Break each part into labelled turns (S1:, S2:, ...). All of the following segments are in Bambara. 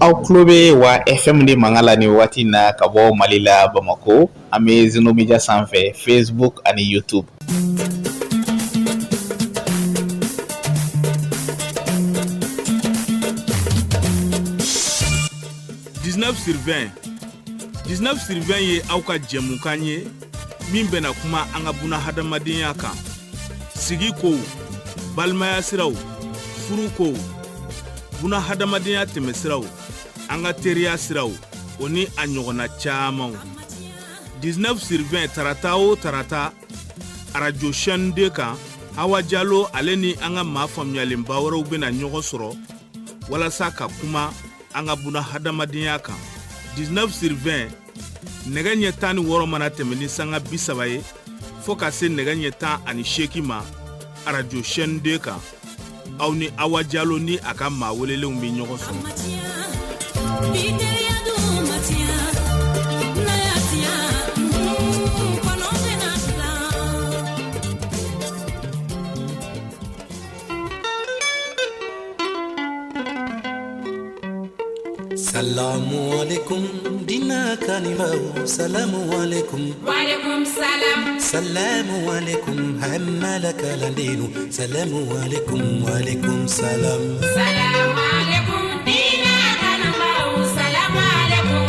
S1: Aw tulo bɛ wa FM de mankan la nin waati in na ka bɔ Mali la Bamakɔ an bɛ Zeno Media sanfɛ Facebook ani YouTube.
S2: sur 20 ye aw ka jɛmukan ye min bɛna kuma an ka buna hadamadenya kan sigi ko balimaya siraw furu ko buna hadamadenya tɛmɛsiraw an ka teriya siraw o ni a ɲɔgɔnna camanw 19 sur 20 tarata o tarata radio chaîne 2 kan Awa Jalo ale ni an ka maa faamuyalenba wɛrɛw bɛna ɲɔgɔn sɔrɔ walasa ka kuma an ka buna hadamadenya kan 19 sur 20 nɛgɛ ɲɛ 16 mana tɛmɛ ni sanga 30 ye fo ka se nɛgɛ ɲɛ 18 ma radio chaîne 2 kan aw ni Awa Jalo ni a ka maa welelenw bɛ ɲɔgɔn sɔrɔ.
S3: Salamu alaikum dina kanimau salamu alaikum
S4: wa alaikum salam
S3: salamu alaikum hammalaka landinu salamu alaikum wa alaikum salam
S4: salamu alaikum dina kanimau salamu alaikum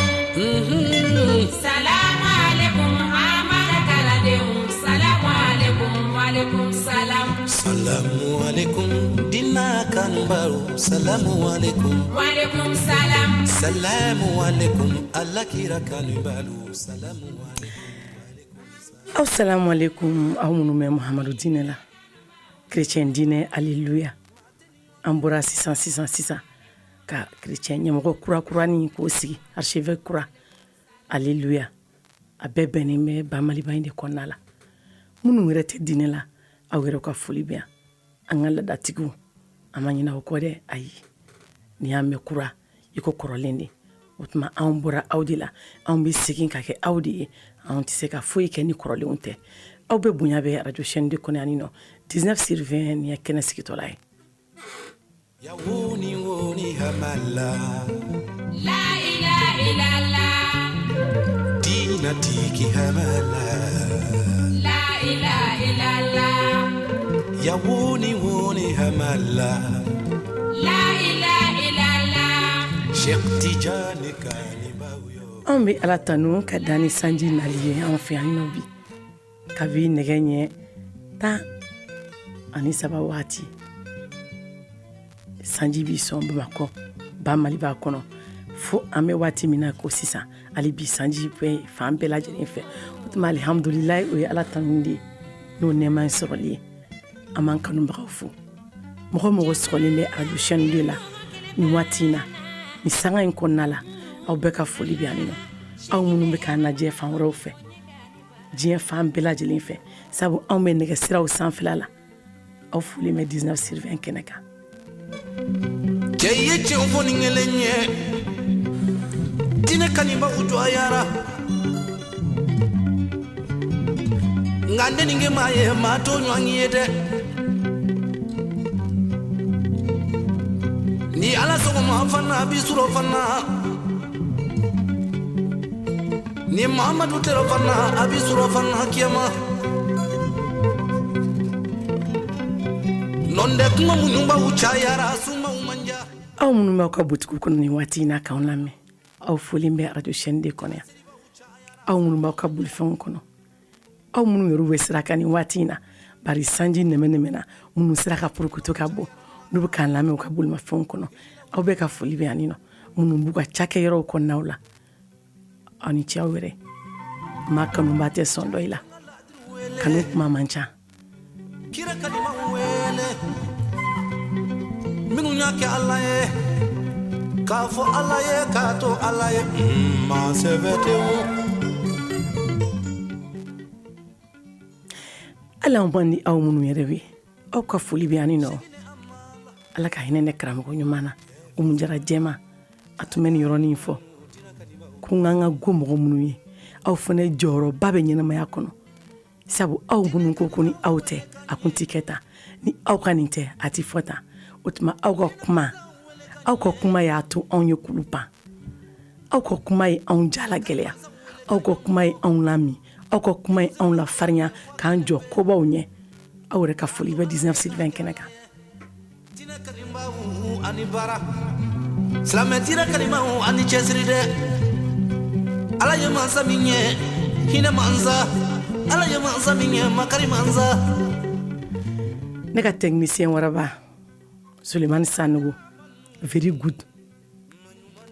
S4: salamu alaikum hammalaka landinu salamu alaikum wa alaikum salam
S3: salamu alaikum dina kanimau salamu alaikum
S4: wa alaikum salam
S3: Salamu alaikum alakira kanibalu salamu
S5: alaikum. Assalamu alaikum aw minnu bɛ Muhamadu diinɛ la chrétien diinɛ alléluia an bɔra sisan ka chrétien ɲɛmɔgɔ kura-kurani k'o sigi archevêque kura alléluia a bɛɛ bɛnnen bɛ ba Maliba in de kɔnɔna la minnu yɛrɛ tɛ diinɛ la aw yɛrɛ ka foli bɛ yan an ka ladatigiw an ma ɲinɛ o kɔ dɛ ayi ni y'an mɛn kura iko kɔrɔlen de o tuma anw bɔra aw de la anw bɛ segin ka kɛ aw de ye anw tɛ se ka foyi kɛ ni kɔrɔlenw tɛ aw bɛ bonya bɛ radio chaîne 2 kɔnɔ yan nɔ 19 sur 20 ni ye kɛnɛ sigitɔla ye
S3: ya woni hamala
S4: la ilaha illallah
S3: dina tiki hamala
S4: la ilaha illallah
S3: ya woni hamala
S4: la ilaha illallah
S5: an bɛ ala tanu ka da ni sanji nali ye an fɛ yan nɔ bi kabi nɛgɛ ɲɛ 13 waati sanji bi sɔn Bamakɔ ba Maliba kɔnɔ fo an bɛ waati min na ko sisan hali bi sanji bɛ fan bɛɛ lajɛlen fɛ o tuma alhamdulilayi o ye ala tanu de ye n'o nɛɛma in sɔrɔli ye an b'an kanubagaw fo mɔgɔ mɔgɔ sɔgɔlen bɛ radio chaîne 2 la nin waati in na ni sanga in kɔnɔna la aw bɛɛ ka foli bɛ yan nɔ aw minnu bɛ k'an lajɛ fan wɛrɛw fɛ diɲɛ fan bɛɛ lajɛlen fɛ sabu anw bɛ nɛgɛsiraw sanfɛla la aw foli bɛ 19 sur 20 kɛnɛ kan
S3: cɛ ye cɛw fɔ ni kelen ye diinɛ kanibaaw jɔyara nka n denkɛ maa ye maa to ɲɔgɔn ye dɛ ni ala sɔgɔma fana bi sɔrɔ fana ni Muhammadu tɛrɛ fana a bi sɔrɔ fana kiyama nɔndɛ kuma minnu b'aw cayara sumaw man ja
S5: aw minnu b'aw ka butigiw kɔnɔ nin waati in na k'anw lamɛn aw foli bɛ radio chaîne 2 kɔnɔ yan aw minnu b'aw ka bolifɛnw kɔnɔ aw minnu yɛrɛ bɛ sira kan nin waati in na bari sanji nɛmɛnɛmɛna minnu sira ka purukutu ka bɔ n'u bɛ k'an lamɛn u ka bolimafɛnw kɔnɔ aw bɛ ka foli bɛ yan nɔ minnu b'u ka cakɛyɔrɔw kɔnɔnaw la aw ni ce aw yɛrɛ maa kanuba tɛ sɔn dɔ i la kanu kuma man ca
S3: kira kalima wele minnu y'a kɛ ala ye k'a fɔ ala ye k'a to ala ye ma sɛbɛ tɛ o
S5: ala man di aw minnu yɛrɛ bɛ aw ka foli bɛ yan nɔ ala ka hinɛ ne karamɔgɔ ɲuman na Umu Jara Jɛma a tun bɛ nin yɔrɔnin fɔ ko n ka go mɔgɔ minnu ye aw fana jɔyɔrɔba bɛ ɲɛnamaya kɔnɔ sabu aw minnu ko ni aw tɛ a kun tɛ kɛ tan ni aw ka nin tɛ a tɛ fɔ tan o tuma aw ka kuma aw ka kuma y'a to anw ye kulu pan aw ka kuma ye anw jala gɛlɛya aw ka kuma ye anw lami aw ka kuma ye anw la farinya k'an jɔ kobaw ɲɛ aw yɛrɛ ka foli bɛ 19 Sylvain kɛnɛ kan
S3: ani bara silamɛ tira kalimaw ani cɛsiri dɛ ala ye mansa min ye hinɛ mansa ala ye mansa min ye makari mansa
S5: ne ka technicien waraba Sulemani Sanogo very good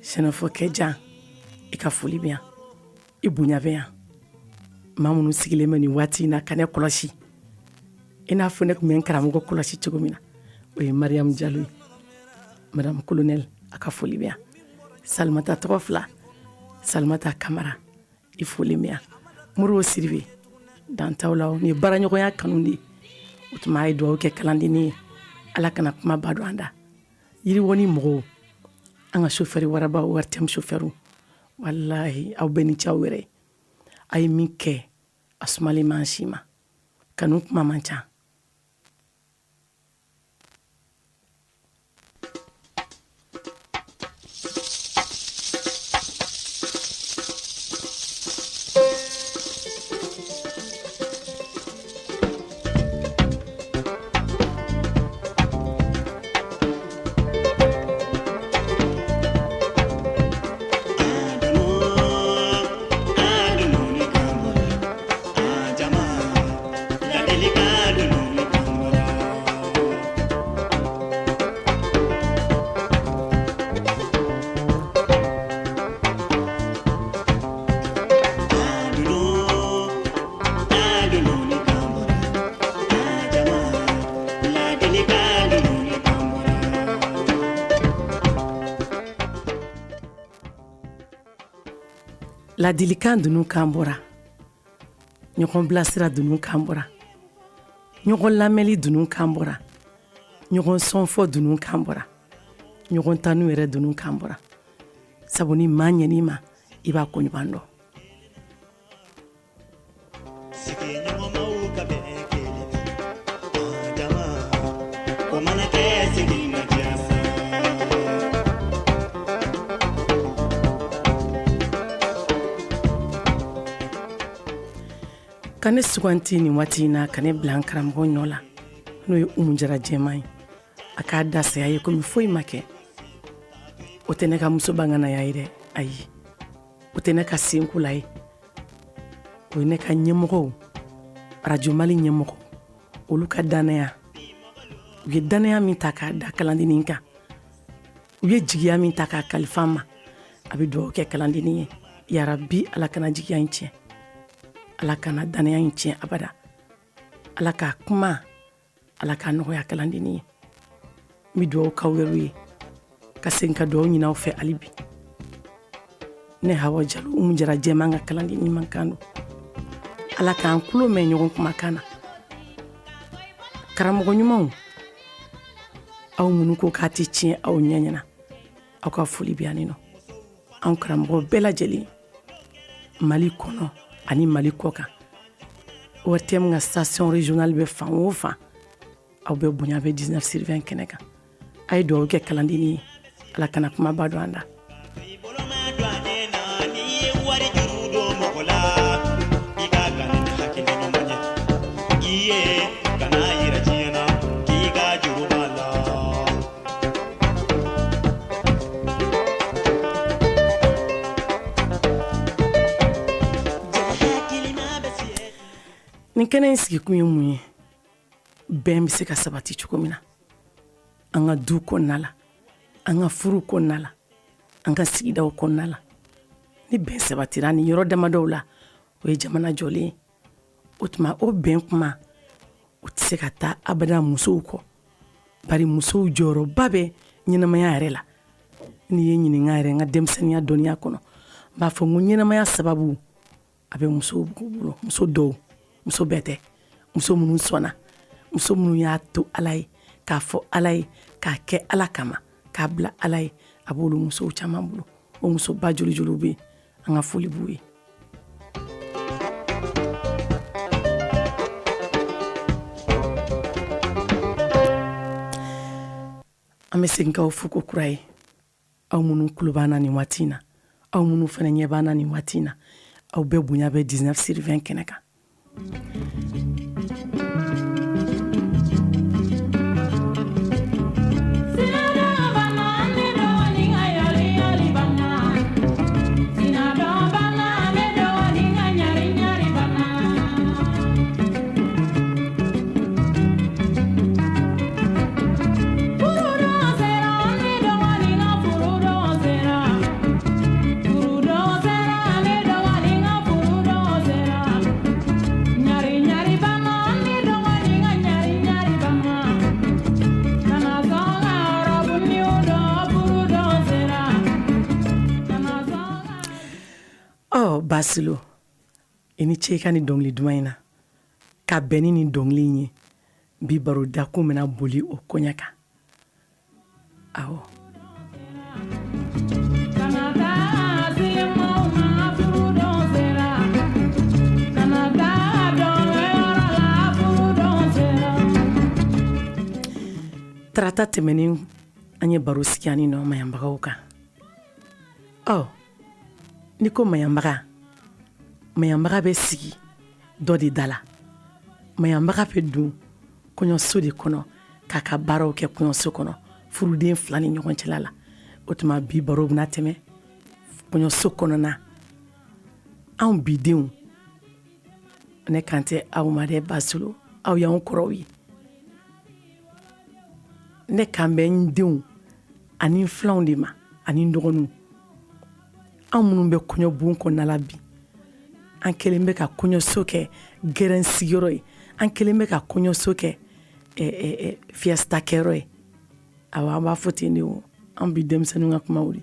S5: sɛnɛfɔ kɛ jan i ka foli bɛ yan i bonya bɛ yan maa minnu sigilen bɛ nin waati in na ka ne kɔlɔsi i n'a fɔ ne tun bɛ n karamɔgɔ kɔlɔsi cogo min na o ye Mariam Diallo ye Madame Colonel a ka foli bɛ yan Salimata tɔgɔ fila Salimata Kamara i foli bɛ yan Moribo Siribe dantaw la ni baaraɲɔgɔnya kanu de ye o tuma a ye dugawu kɛ kalandeni ye ala kana kuma ba don an da yiriwɔni mɔgɔw an ka chauffeur waraba RTM chauffeur wallahi aw bɛ ni cɛ aw yɛrɛ a ye min kɛ a sumalen man si ma kanu kuma man ca ladilikan dunun kan bɔra ɲɔgɔn bilasira dunun kan bɔra ɲɔgɔn lamɛnli dunun kan bɔra ɲɔgɔn sɔnfɔ dunun kan bɔra ɲɔgɔn tanu yɛrɛ dunun kan bɔra sabu ni maa ɲɛn'i ma i b'a ko ɲuman dɔn ka ne suganti nin waati in na ka ne bila n karamɔgɔ ɲɔ la n'o ye Umu Jara jɛman ye a k'a da saya ye komi foyi ma kɛ o tɛ ne ka muso banganaya ye dɛ ayi o tɛ ne ka senkula ye o ye ne ka ɲɛmɔgɔw Radio Mali ɲɛmɔgɔ olu ka danaya u ye danaya min ta k'a da kalandeni kan u ye jigiya min ta k'a kalifa ma a bɛ dugawu kɛ kalandeni ye yarabi ala kana jigiya in tiɲɛ ala kana danaya in tiɲɛ abada ala k'a kuma ala k'a nɔgɔya kalandeni ye n bɛ dugawu k'aw yɛrɛ ye ka segin ka dugawu ɲini aw fɛ hali bi ne Hawa Jalo Umu Jara jɛman ka kalandeni man kan don ala k'an tulo mɛn ɲɔgɔn kumakan na karamɔgɔ ɲumanw aw minnu ko k'a tɛ tiɲɛ aw ɲɛ ɲɛna aw ka foli bɛ yan nɔ anw karamɔgɔ bɛɛ lajɛlen Mali kɔnɔ ani Mali kɔ kan ORTM ka station régionale bɛ fan o fan aw bɛ bonya bɛ 19 Sylvain kɛnɛ kan a ye dugawu kɛ kalandeni ye ala kana kuma ba don an da nin kɛnɛ in sigi kun ye mun ye bɛn bɛ se ka sabati cogo min na an ka du kɔnɔna la an ka furu kɔnɔna la an ka sigidaw kɔnɔna la ni bɛn sabatira ni yɔrɔ damadɔw la o ye jamana jɔlen ye o tuma o bɛn kuma o tɛ se ka taa abada musow kɔ bari musow jɔyɔrɔba bɛ ɲɛnamaya yɛrɛ la n'i ye ɲininka yɛrɛ n ka denmisɛnniya dɔnniya kɔnɔ n b'a fɔ n ko ɲɛnamaya sababu a bɛ musow bolo muso dɔw muso bɛɛ tɛ muso minnu sɔnna muso minnu y'a to ala ye k'a fɔ ala ye k'a kɛ ala kama k'a bila ala ye a b'olu musow caman bolo o musoba joli joliw bɛ an ka foli b'u ye an bɛ segin k'aw fo ko kura ye aw minnu tulo b'an na nin waati in na aw minnu fana ɲɛ b'an na nin waati in na aw bɛɛ bonya bɛ 19/20 kɛnɛ kan. Basilo i ni ce ka ni dɔnkili duman in na ka bɛn ni nin dɔnkili in ye bi baro dakun bɛna boli o koɲɛ kan. Awɔ. Tarata tɛmɛnen an ye baro sigi ani nɔ mayanbagaw kan. Ni ko mayanbaga bɛ sigi dɔ de da la. Mayanbaga bɛ dun kɔɲɔso de kɔnɔ k'a ka baaraw kɛ kɔɲɔso kɔnɔ furuden fila ni ɲɔgɔn cɛla la. O tuma bi baro bɛna tɛmɛ kɔɲɔso kɔnɔna. Anw bidenw ne kan tɛ aw ma dɛ Basilo, aw y'anw kɔrɔw ye. Ne kan bɛ n denw ani n filanw de ma ani n dɔgɔninw. Anw minnu bɛ kɔɲɔbon kɔnɔna la bi an kelen bɛ ka kɔɲɔso kɛ gɛrɛn sigiyɔrɔ ye, an kelen bɛ ka kɔɲɔso kɛ fiesta kɛyɔrɔ ye. Awɔ, an b'a fɔ ten de o, an bi denmisɛnninw ka kuma wuli.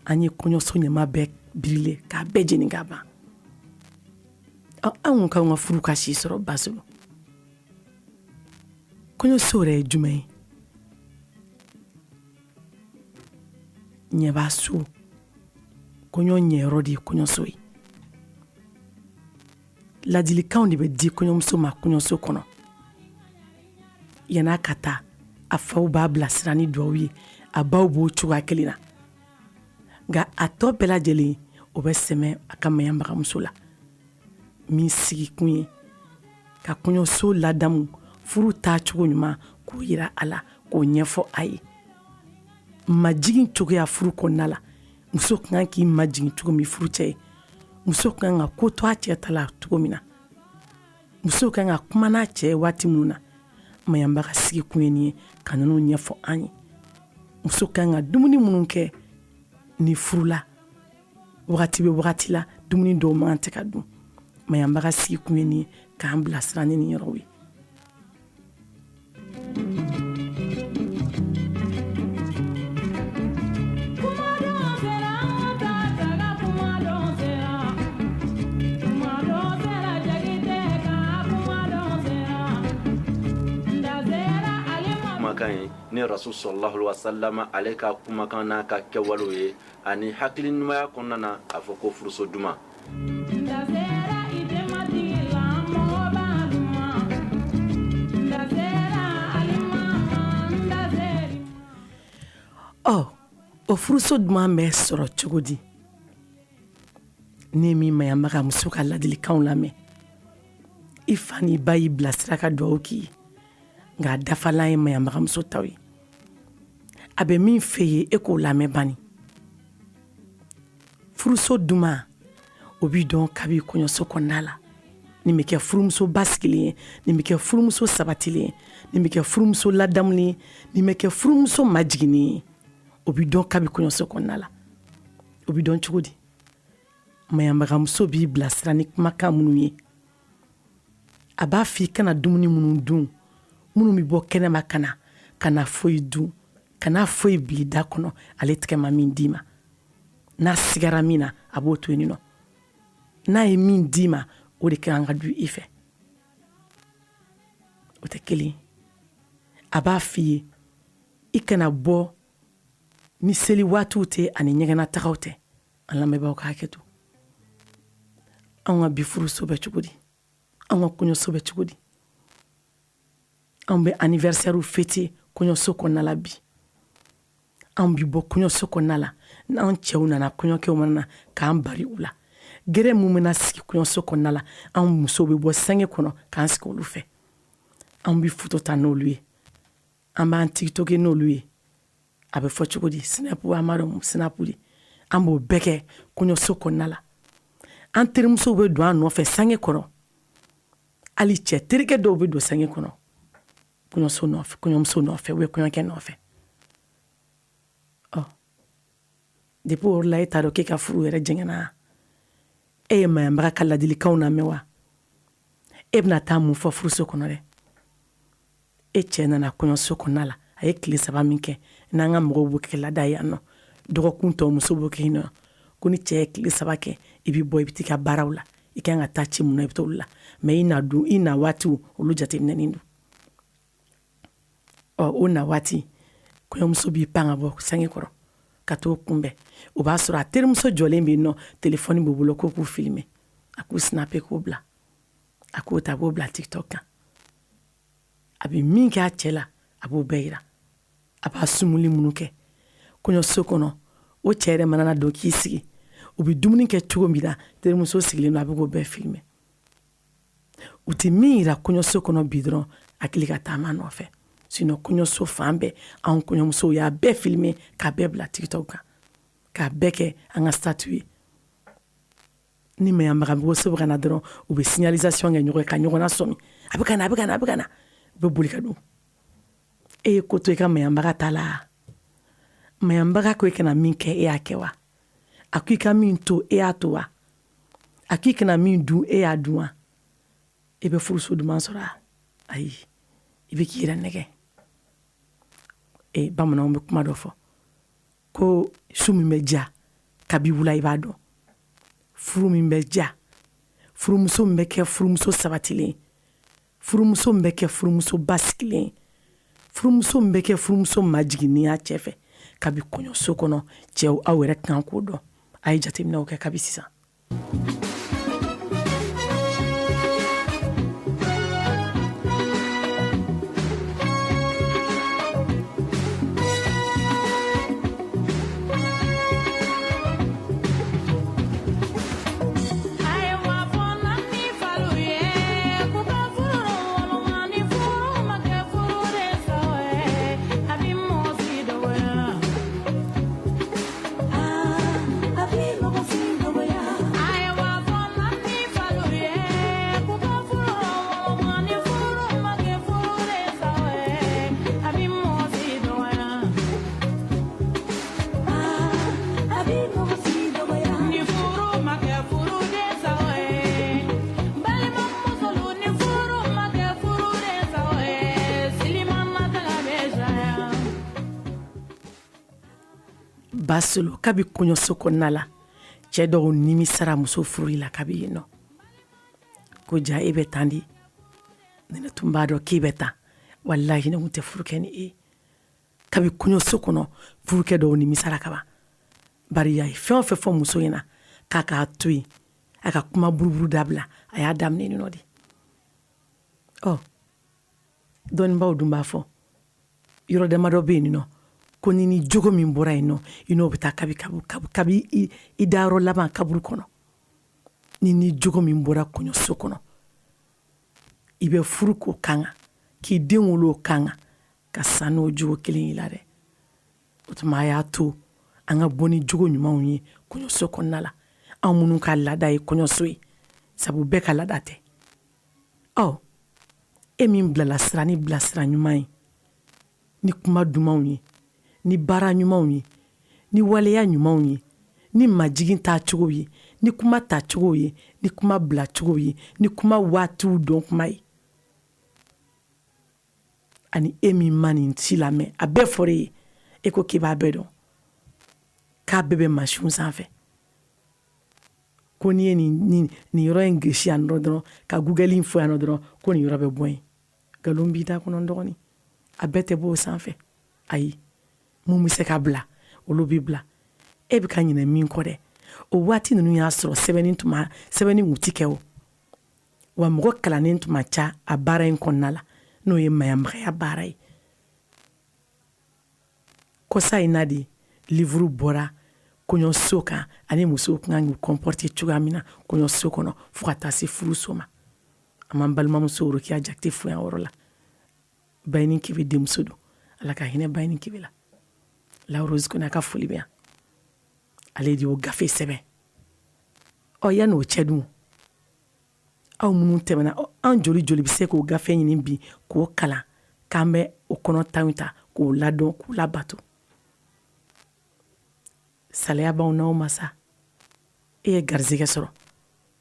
S5: An ye kɔɲɔso ɲama bɛɛ birile k'a bɛɛ jeni ka ban. Anw k'an ka furu ka si sɔrɔ Basilo. Kɔɲɔso yɛrɛ ye jumɛn ye? Ɲɛbaa so kɔɲɔ ɲɛyɔrɔ de ye kɔɲɔso ye. Ladilikanw de bɛ di kɔɲɔmuso ma kɔɲɔso kɔnɔ. Yan'a ka taa a faw b'a bilasira ni duwawu ye, a baw b'o cogoya kelen na. Nka a tɔ bɛɛ lajɛlen o bɛ sɛmɛ a ka mayanbagamuso la. Min sigikun ye ka kɔɲɔso ladamu furu taacogo ɲuman k'o yira a la k'o ɲɛfɔ a ye. Majigin cogoya furu kɔnɔna la muso ka kan k'i majigin cogo min furu cɛ ye. Muso ka kan ka ko to a cɛ ta la cogo min na. Muso ka kan ka kuma n'a cɛ ye waati minnu na. Mayanbaga sigikun ye nin ye ka ninnu ɲɛfɔ an ye. Muso ka kan ka dumuni minnu kɛ ni furu la wagati bɛ wagati la dumuni dɔw man tɛ ka dun. Mayanbaga sigikun ye nin ye k'an bilasira ni nin yɔrɔw ye.
S6: Ni Rasul sallallahu alaihi wasallam ale ka kumakan n'a ka kɛwalew ye ani hakili ɲumanya kɔnɔna na a fɔ ko furuso duman. O furuso duman bɛ sɔrɔ cogo di? Ne min mayanbaga muso ka ladilikanw lamɛn. I fa n'i ba y'i bilasira ka duwawu k'i ye. Nka a dafalan ye mayanbaga muso taw ye. A bɛ min f'e ye e k'o lamɛn bani. Furuso duman o b'i dɔn kabi kɔɲɔso kɔnɔna la. Nin bɛ kɛ furumuso basigilen ye, nin bɛ kɛ furumuso sabatilen ye, nin bɛ kɛ furumuso ladamulen ye, nin bɛ kɛ furumuso majiginen ye. O b'i dɔn kabi kɔɲɔso kɔnɔna la. O b'i dɔn cogo di? Mayanbaga muso b'i bilasira ni kumakan minnu ye. A b'a f'i kana dumuni minnu dun. Minnu bɛ bɔ kɛnɛma kana foyi dun, kana foyi bili da kɔnɔ ale tɛgɛ ma min d'i ma. N'a sigara min na a b'o to yen nɔ. N'a ye min d'i ma o de kan ka du i fɛ. O tɛ kelen ye. A b'a f'i ye i kana bɔ ni seli waatiw tɛ ani ɲɛgɛnna tagaw tɛ. An lamɛnbagaw ka hakɛ to. Anw ka bi furuso bɛ cogo di? Anw ka kɔɲɔso bɛ cogo di? Anw bɛ anniversaire fêter kɔɲɔso kɔnɔna la bi. an bi bɔ kɔɲɔso kɔnɔna la n'an cɛw nana kɔɲɔkɛw mana k'an bari u la gɛrɛ mun bɛna sigi kɔɲɔso kɔnɔna la an musow bɛ bɔ sɛngɛ kɔnɔ k'an sigi olu fɛ an bi foto ta n'olu ye an b'an tiktoke n'olu ye a bɛ fɔ cogo di sinapu amadu sinapu di an b'o bɛɛ kɛ kɔɲɔso kɔnɔna la an terimusow bɛ don an nɔfɛ sɛngɛ kɔnɔ hali cɛ terikɛ dɔw bɛ don sɛngɛ kɔnɔ kɔɲɔmuso nɔfɛ u bɛ kɔɲɔkɛ nɔfɛ depuis o la e t'a dɔn k'e ka furu yɛrɛ jɛngɛna e ye maɲabaga ka ladilikanw lamɛn wa e bɛna taa mun fɔ furuso kɔnɔ dɛ e cɛ nana kɔɲɔso kɔnɔna la a ye tile 3 min kɛ n'an ka mɔgɔw b'o kɛ lada yan nɔ dɔgɔkun tɔw muso b'o kɛ yen nɔ ko ni cɛ ye tile 3 kɛ i bɛ bɔ i bɛ t'i ka baaraw la i kan ka taa ci mun na i bɛ t'olu la mais i na waatiw olu jateminɛnen don o na waati kɔɲɔmuso b'i pan ka bɔ sange kɔrɔ ka t'o kunbɛn o b'a sɔrɔ a terimuso jɔlen bɛ yen nɔ telefɔni b'u bolo ko k'u filime a k'u snape k'o bila a k'o ta a b'o bila tiktok kan a bɛ min kɛ a cɛ la a b'o bɛɛ yira a b'a sumuli minnu kɛ kɔɲɔso kɔnɔ o cɛ yɛrɛ mana don k'i sigi u bɛ dumuni kɛ cogo min na terimuso sigilen don a bɛ k'o bɛɛ filime u tɛ min yira kɔɲɔso kɔnɔ bi dɔrɔn hakili ka taama nɔfɛ sinon kɔɲɔso fan bɛɛ anw kɔɲɔmusow y'a bɛɛ filime k'a bɛɛ bila tiktok kan k'a bɛɛ kɛ an ka statut ye ni maɲamagamuso bɛ ka na dɔrɔn u bɛ signalisation kɛ ɲɔgɔn ye ka ɲɔgɔn nasɔmi a bɛ ka na u bɛ boli ka don e ye ko to i ka maɲambaga ta la maɲambaga ko i kana min kɛ e y'a kɛ wa a ko i ka min to e y'a to wa a ko i kana min dun e y'a dun wa e bɛ furuso duman sɔrɔ a ayi i bɛ k'i yɛrɛ nɛgɛ bamananw bɛ kuma dɔ fɔ ko su min bɛ ja kabi wula i b'a dɔn furu min bɛ ja furumuso min bɛ kɛ furumuso sabatilen furumuso min bɛ kɛ furumuso basigilen furumuso min bɛ kɛ furumuso majiginnen a cɛ fɛ kabi kɔɲɔso kɔnɔ cɛw aw yɛrɛ kan k'o dɔn a ye jateminɛw kɛ kabi sisan basolo kabi kɔɲɔso kɔnɔna la cɛ dɔw nimisara muso furuli la kabi yen nɔ ko ja e bɛ tan di ne tun b'a dɔn k'e bɛ tan walahi ne tun tɛ furu kɛ ni e kabi kɔɲɔso kɔnɔ furukɛ dɔw nimisara kaban bari a ye fɛn o fɛn fɔ muso ɲɛna k'a k'a to yen a ka kuma buruburu dabila a y'a daminɛ nin nɔ de dɔnnibaw dun b'a fɔ yɔrɔ damadɔ bɛ yen nɔ ko ni jogo min bɔra yen nɔ i n'o bɛ taa kabi i dayɔrɔ laban kaburu kɔnɔ ni jogo min bɔra kɔɲɔso kɔnɔ i bɛ furu k'o kan kan k'i den wolo o kan kan ka sa n'o jogo kelen y'i la dɛ o tuma a y'a to an ka bɔ ni jogo ɲumanw ye kɔɲɔso kɔnɔna la anw minnu ka laada ye kɔɲɔso ye sabu bɛɛ ka laada tɛ e min bilala sira ni bilasira ɲuman ye ni kuma dumanw ye ni baara ɲumanw ye ni waleya ɲumanw ye ni majigin ta cogo ye ni kuma ta cogo ye ni kuma bila cogo ye ni kuma waatiw dɔn kuma ye ani e min ma nin ci lamɛn a bɛɛ fɔra e ye e ko k'i b'a bɛɛ dɔn k'a bɛɛ bɛ mansinw sanfɛ ko n'i ye nin yɔrɔ in gesi yan dɔrɔn ka google in fɔ yan dɔrɔn ko nin yɔrɔ bɛ bɔ yen nkalon b'i da kɔnɔ dɔgɔnin a bɛɛ tɛ bɔ o sanfɛ ayi mun bɛ se ka bila olu bɛ bila e bɛ ka ɲinɛ min kɔ dɛ o waati ninnu y'a sɔrɔ sɛbɛnni kun ti kɛ o wa mɔgɔ kalannen tun ma ca a baara in kɔnɔna la n'o ye maɲamagaya baara ye kosa in na de livre bɔra kɔɲɔso kan ani muso kan k'u comporter cogoya min na kɔɲɔso kɔnɔ fo ka taa se furuso ma a man balimamuso Rokiya Jakite fo yan yɔrɔ la Bayini Kebe denmuso don Ala ka hinɛ Bayini Kebe la La Rose Kone a ka foli bɛ yan ale de y'o gafe sɛbɛn yan'o cɛ dun aw minnu tɛmɛna an joli bɛ se k'o gafe ɲini bi k'o kalan k'an bɛ o kɔnɔ tan ta k'o ladɔn k'o labato salaya b'aw n'aw ma sa e ye garizigɛ sɔrɔ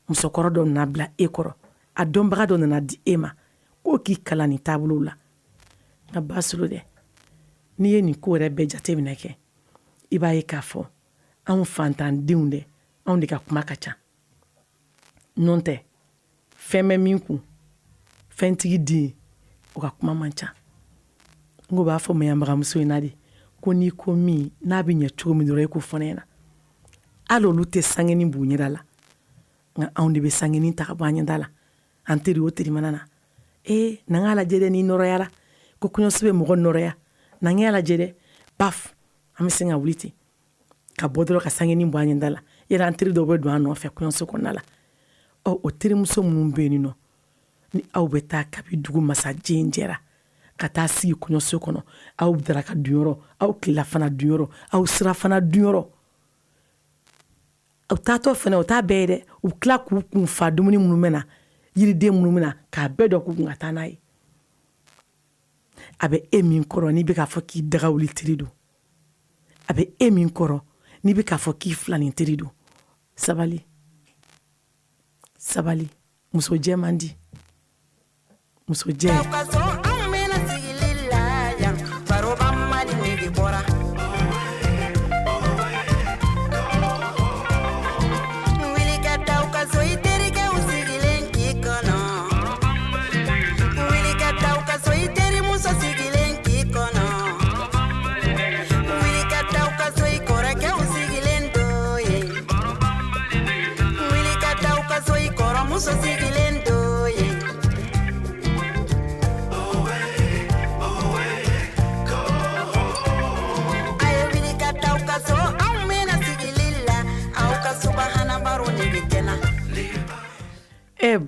S6: musokɔrɔ dɔ nana bila e kɔrɔ a dɔnbaga dɔ nana di e ma k'o k'i kalan nin taabolo la nka basolo dɛ n'i ye nin ko yɛrɛ bɛɛ jateminɛ kɛ i b'a ye k'a fɔ anw fantandenw dɛ anw de ka kuma ka ca non tɛ fɛn bɛ min kun fɛntigi di o ka kuma man ca n ko b'a fɔ mayanbagamuso in na de ko n'i ko min n'a bɛ ɲɛ cogo min dɔrɔn e ko fɔ ne ɲɛna hali olu tɛ sangeni b'u ɲɛda la nka anw de bɛ sangeni ta ka bɔ an ɲɛda la an teri o teri mana na n'an k'a lajɛ dɛ n'i nɔrɔyara ko kɔɲɔso bɛ mɔgɔ nɔrɔya n'an k'a lajɛ dɛ paf an bɛ se ka wuli ten ka bɔ dɔrɔn ka sangeni bɔ an ɲɛda la yɛrɛ an teri dɔw bɛ don an nɔfɛ kɔɲɔso kɔnɔna la o terimuso minnu bɛ yen nɔ ni aw bɛ taa kabi dugu masajen jɛra ka taa sigi kɔɲɔso kɔnɔ aw daraka dunyɔrɔ aw kilela fana dunyɔrɔ aw sira fana dunyɔrɔ aw taatɔ fana o t'a bɛɛ ye dɛ u tila k'u kun fa dumuni minnu bɛ na yiriden minnu bɛ na k'a bɛɛ dɔn k'u kun ka taa n'a ye a bɛ e min kɔrɔ n'i bɛ k'a fɔ k'i daga wuli teri don a bɛ e min kɔrɔ n'i bɛ k'a fɔ k'i filanin teri don sabali muso jɛ man di muso jɛ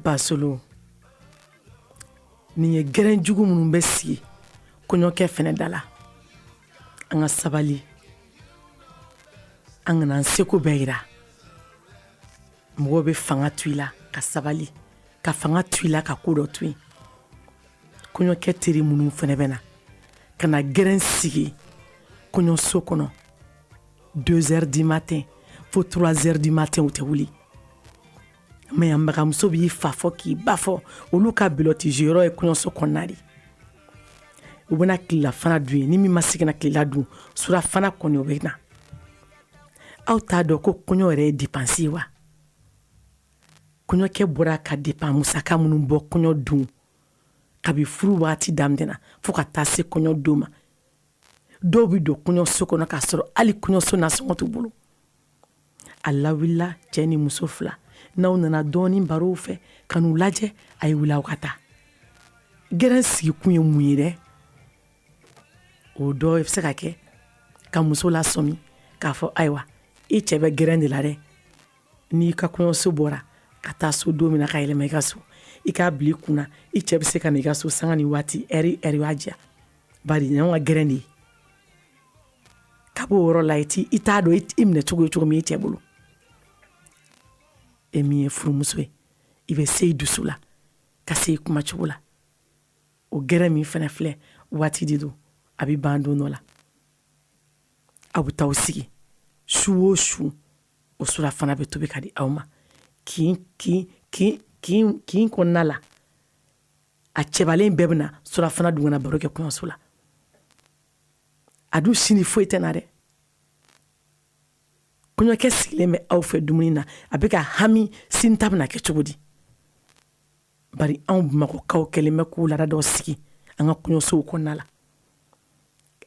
S6: basolo nin ye gɛrɛn jugu minnu bɛ sigi kɔɲɔkɛ fɛnɛ da la an ka sabali an kana an seko bɛɛ yira mɔgɔw bɛ fanga to i la ka sabali ka fanga to i la ka ko dɔ to yen kɔɲɔkɛ teri minnu fɛnɛ bɛ na ka na gɛrɛn sigi kɔɲɔso kɔnɔ 2 heures du matin fo 3 heures du matin u tɛ wuli mayanbagamuso b'i fa fɔ k'i ba fɔ olu ka bilɔti jiyɔrɔ ye kɔɲɔso kɔnɔna de u bɛna kilela fana dun ye ni min ma se ka na kilela dun sura fana kɔni o bɛ na aw t'a dɔn ko kɔɲɔ yɛrɛ ye dépense ye wa kɔɲɔkɛ bɔra ka dépense musaka minnu bɔ kɔɲɔ dun kabi furu waati daminɛna fo ka taa se kɔɲɔ don ma dɔw bɛ don kɔɲɔso kɔnɔ k'a sɔrɔ hali kɔɲɔso nasɔngɔ t'u bolo a lawulila cɛ ni muso fila n'aw nana dɔɔni barow fɛ ka n'u lajɛ a ye wuli aw ka taa gɛrɛn sigi kun ye mun ye dɛ o dɔ bɛ se ka kɛ ka muso lasɔmi k'a fɔ ayiwa i cɛ bɛ gɛrɛn de la dɛ n'i ka kɔɲɔso bɔra ka taa so don min na ka yɛlɛma i ka so i k'a bila i kunna i cɛ bɛ se ka na i ka so sanga ni waati ɛri b'a diya bari ɲan ka gɛrɛn de ye ka b'o yɔrɔ la i t'a dɔn i minɛ cogo ye cogo min i cɛ bolo e min ye furumuso ye i bɛ se i dusu la ka se i kuma cogo la o gɛrɛ min fana filɛ waati de don a bɛ ban don dɔ la aw bɛ taa sigi su o su o sura fana bɛ tobi ka di aw ma kin kɔnɔna la a cɛbalen bɛɛ bɛ na sura fana dun kana baro kɛ kɔɲɔso la a dun sini foyi tɛ na dɛ kɔɲɔkɛ sigilen bɛ aw fɛ dumuni na a bɛ ka hami sini ta bɛna kɛ cogo di bari anw bamakɔkaw kɛlen bɛ k'u laada dɔ sigi an ka kɔɲɔsow kɔnɔna la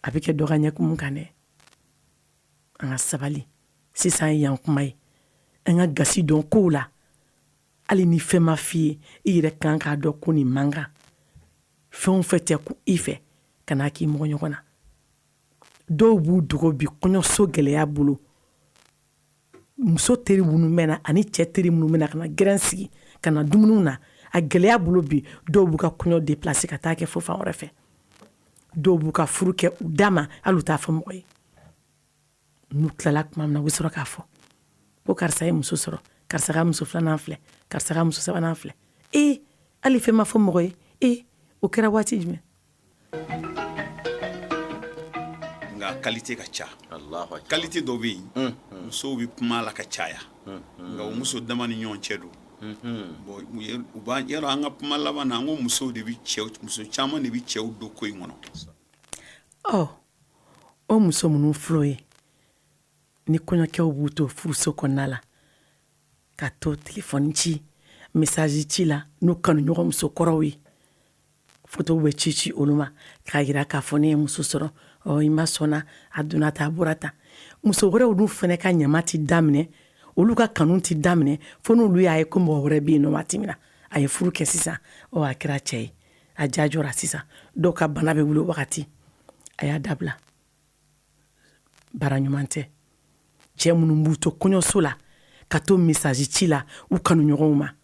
S6: a bɛ kɛ dɔ ka ɲɛkumu kan dɛ an ka sabali sisan ye yan kuma ye an ka gasi dɔn kow la hali ni fɛn ma f'i ye i yɛrɛ kan k'a dɔn ko nin man kan fɛn o fɛn tɛ kun i fɛ ka n'a k'i mɔgɔ ɲɔgɔn na dɔw b'u dogo bi kɔɲɔso gɛlɛya bolo muso teri minnu mɛna ani cɛ teri minnu mɛna ka na gɛrɛn sigi ka na dumuniw na a gɛlɛya bolo bi dɔw b'u ka kɔɲɔ déplacer ka taa kɛ fo fan wɛrɛ fɛ dɔw b'u ka furu kɛ u dama hali u t'a fɔ mɔgɔ ye n'u tilala tuma min na u bɛ sɔrɔ k'a fɔ ko karisa ye muso sɔrɔ karisa ka muso filanan filɛ karisa ka muso sabanan filɛ hali fɛn ma fɔ mɔgɔ ye o kɛra waati jumɛn
S2: nka qualité ka ca qualité dɔ bɛ yen musow bɛ kuma la ka caya nka o muso dama ni ɲɔgɔn cɛ don bon u b'a yɔrɔ an ka kuma laban na an ko muso caman de bɛ cɛw don ko in kɔnɔ
S6: o muso minnu filɛ ye ni kɔɲɔkɛw b'u to furuso kɔnɔna la ka to telefɔni ci message ci la n'u kanuɲɔgɔn musokɔrɔw ye photo bɛ ci olu ma k'a jira k'a fɔ ne ye muso sɔrɔ i ma sɔnna a donna ta a bɔra ta muso wɛrɛw dun fana ka ɲama ti daminɛ olu ka kanu ti daminɛ fo n'olu y'a ye ko mɔgɔ wɛrɛ bɛ yen nɔ waati min na a ye furu kɛ sisan a kɛra cɛ ye a jajɔra sisan dɔw ka bana bɛ wuli wagati a y'a dabila bara ɲuman tɛ cɛ minnu b'u to kɔɲɔso la ka to message ci la u kanuɲɔgɔnw ma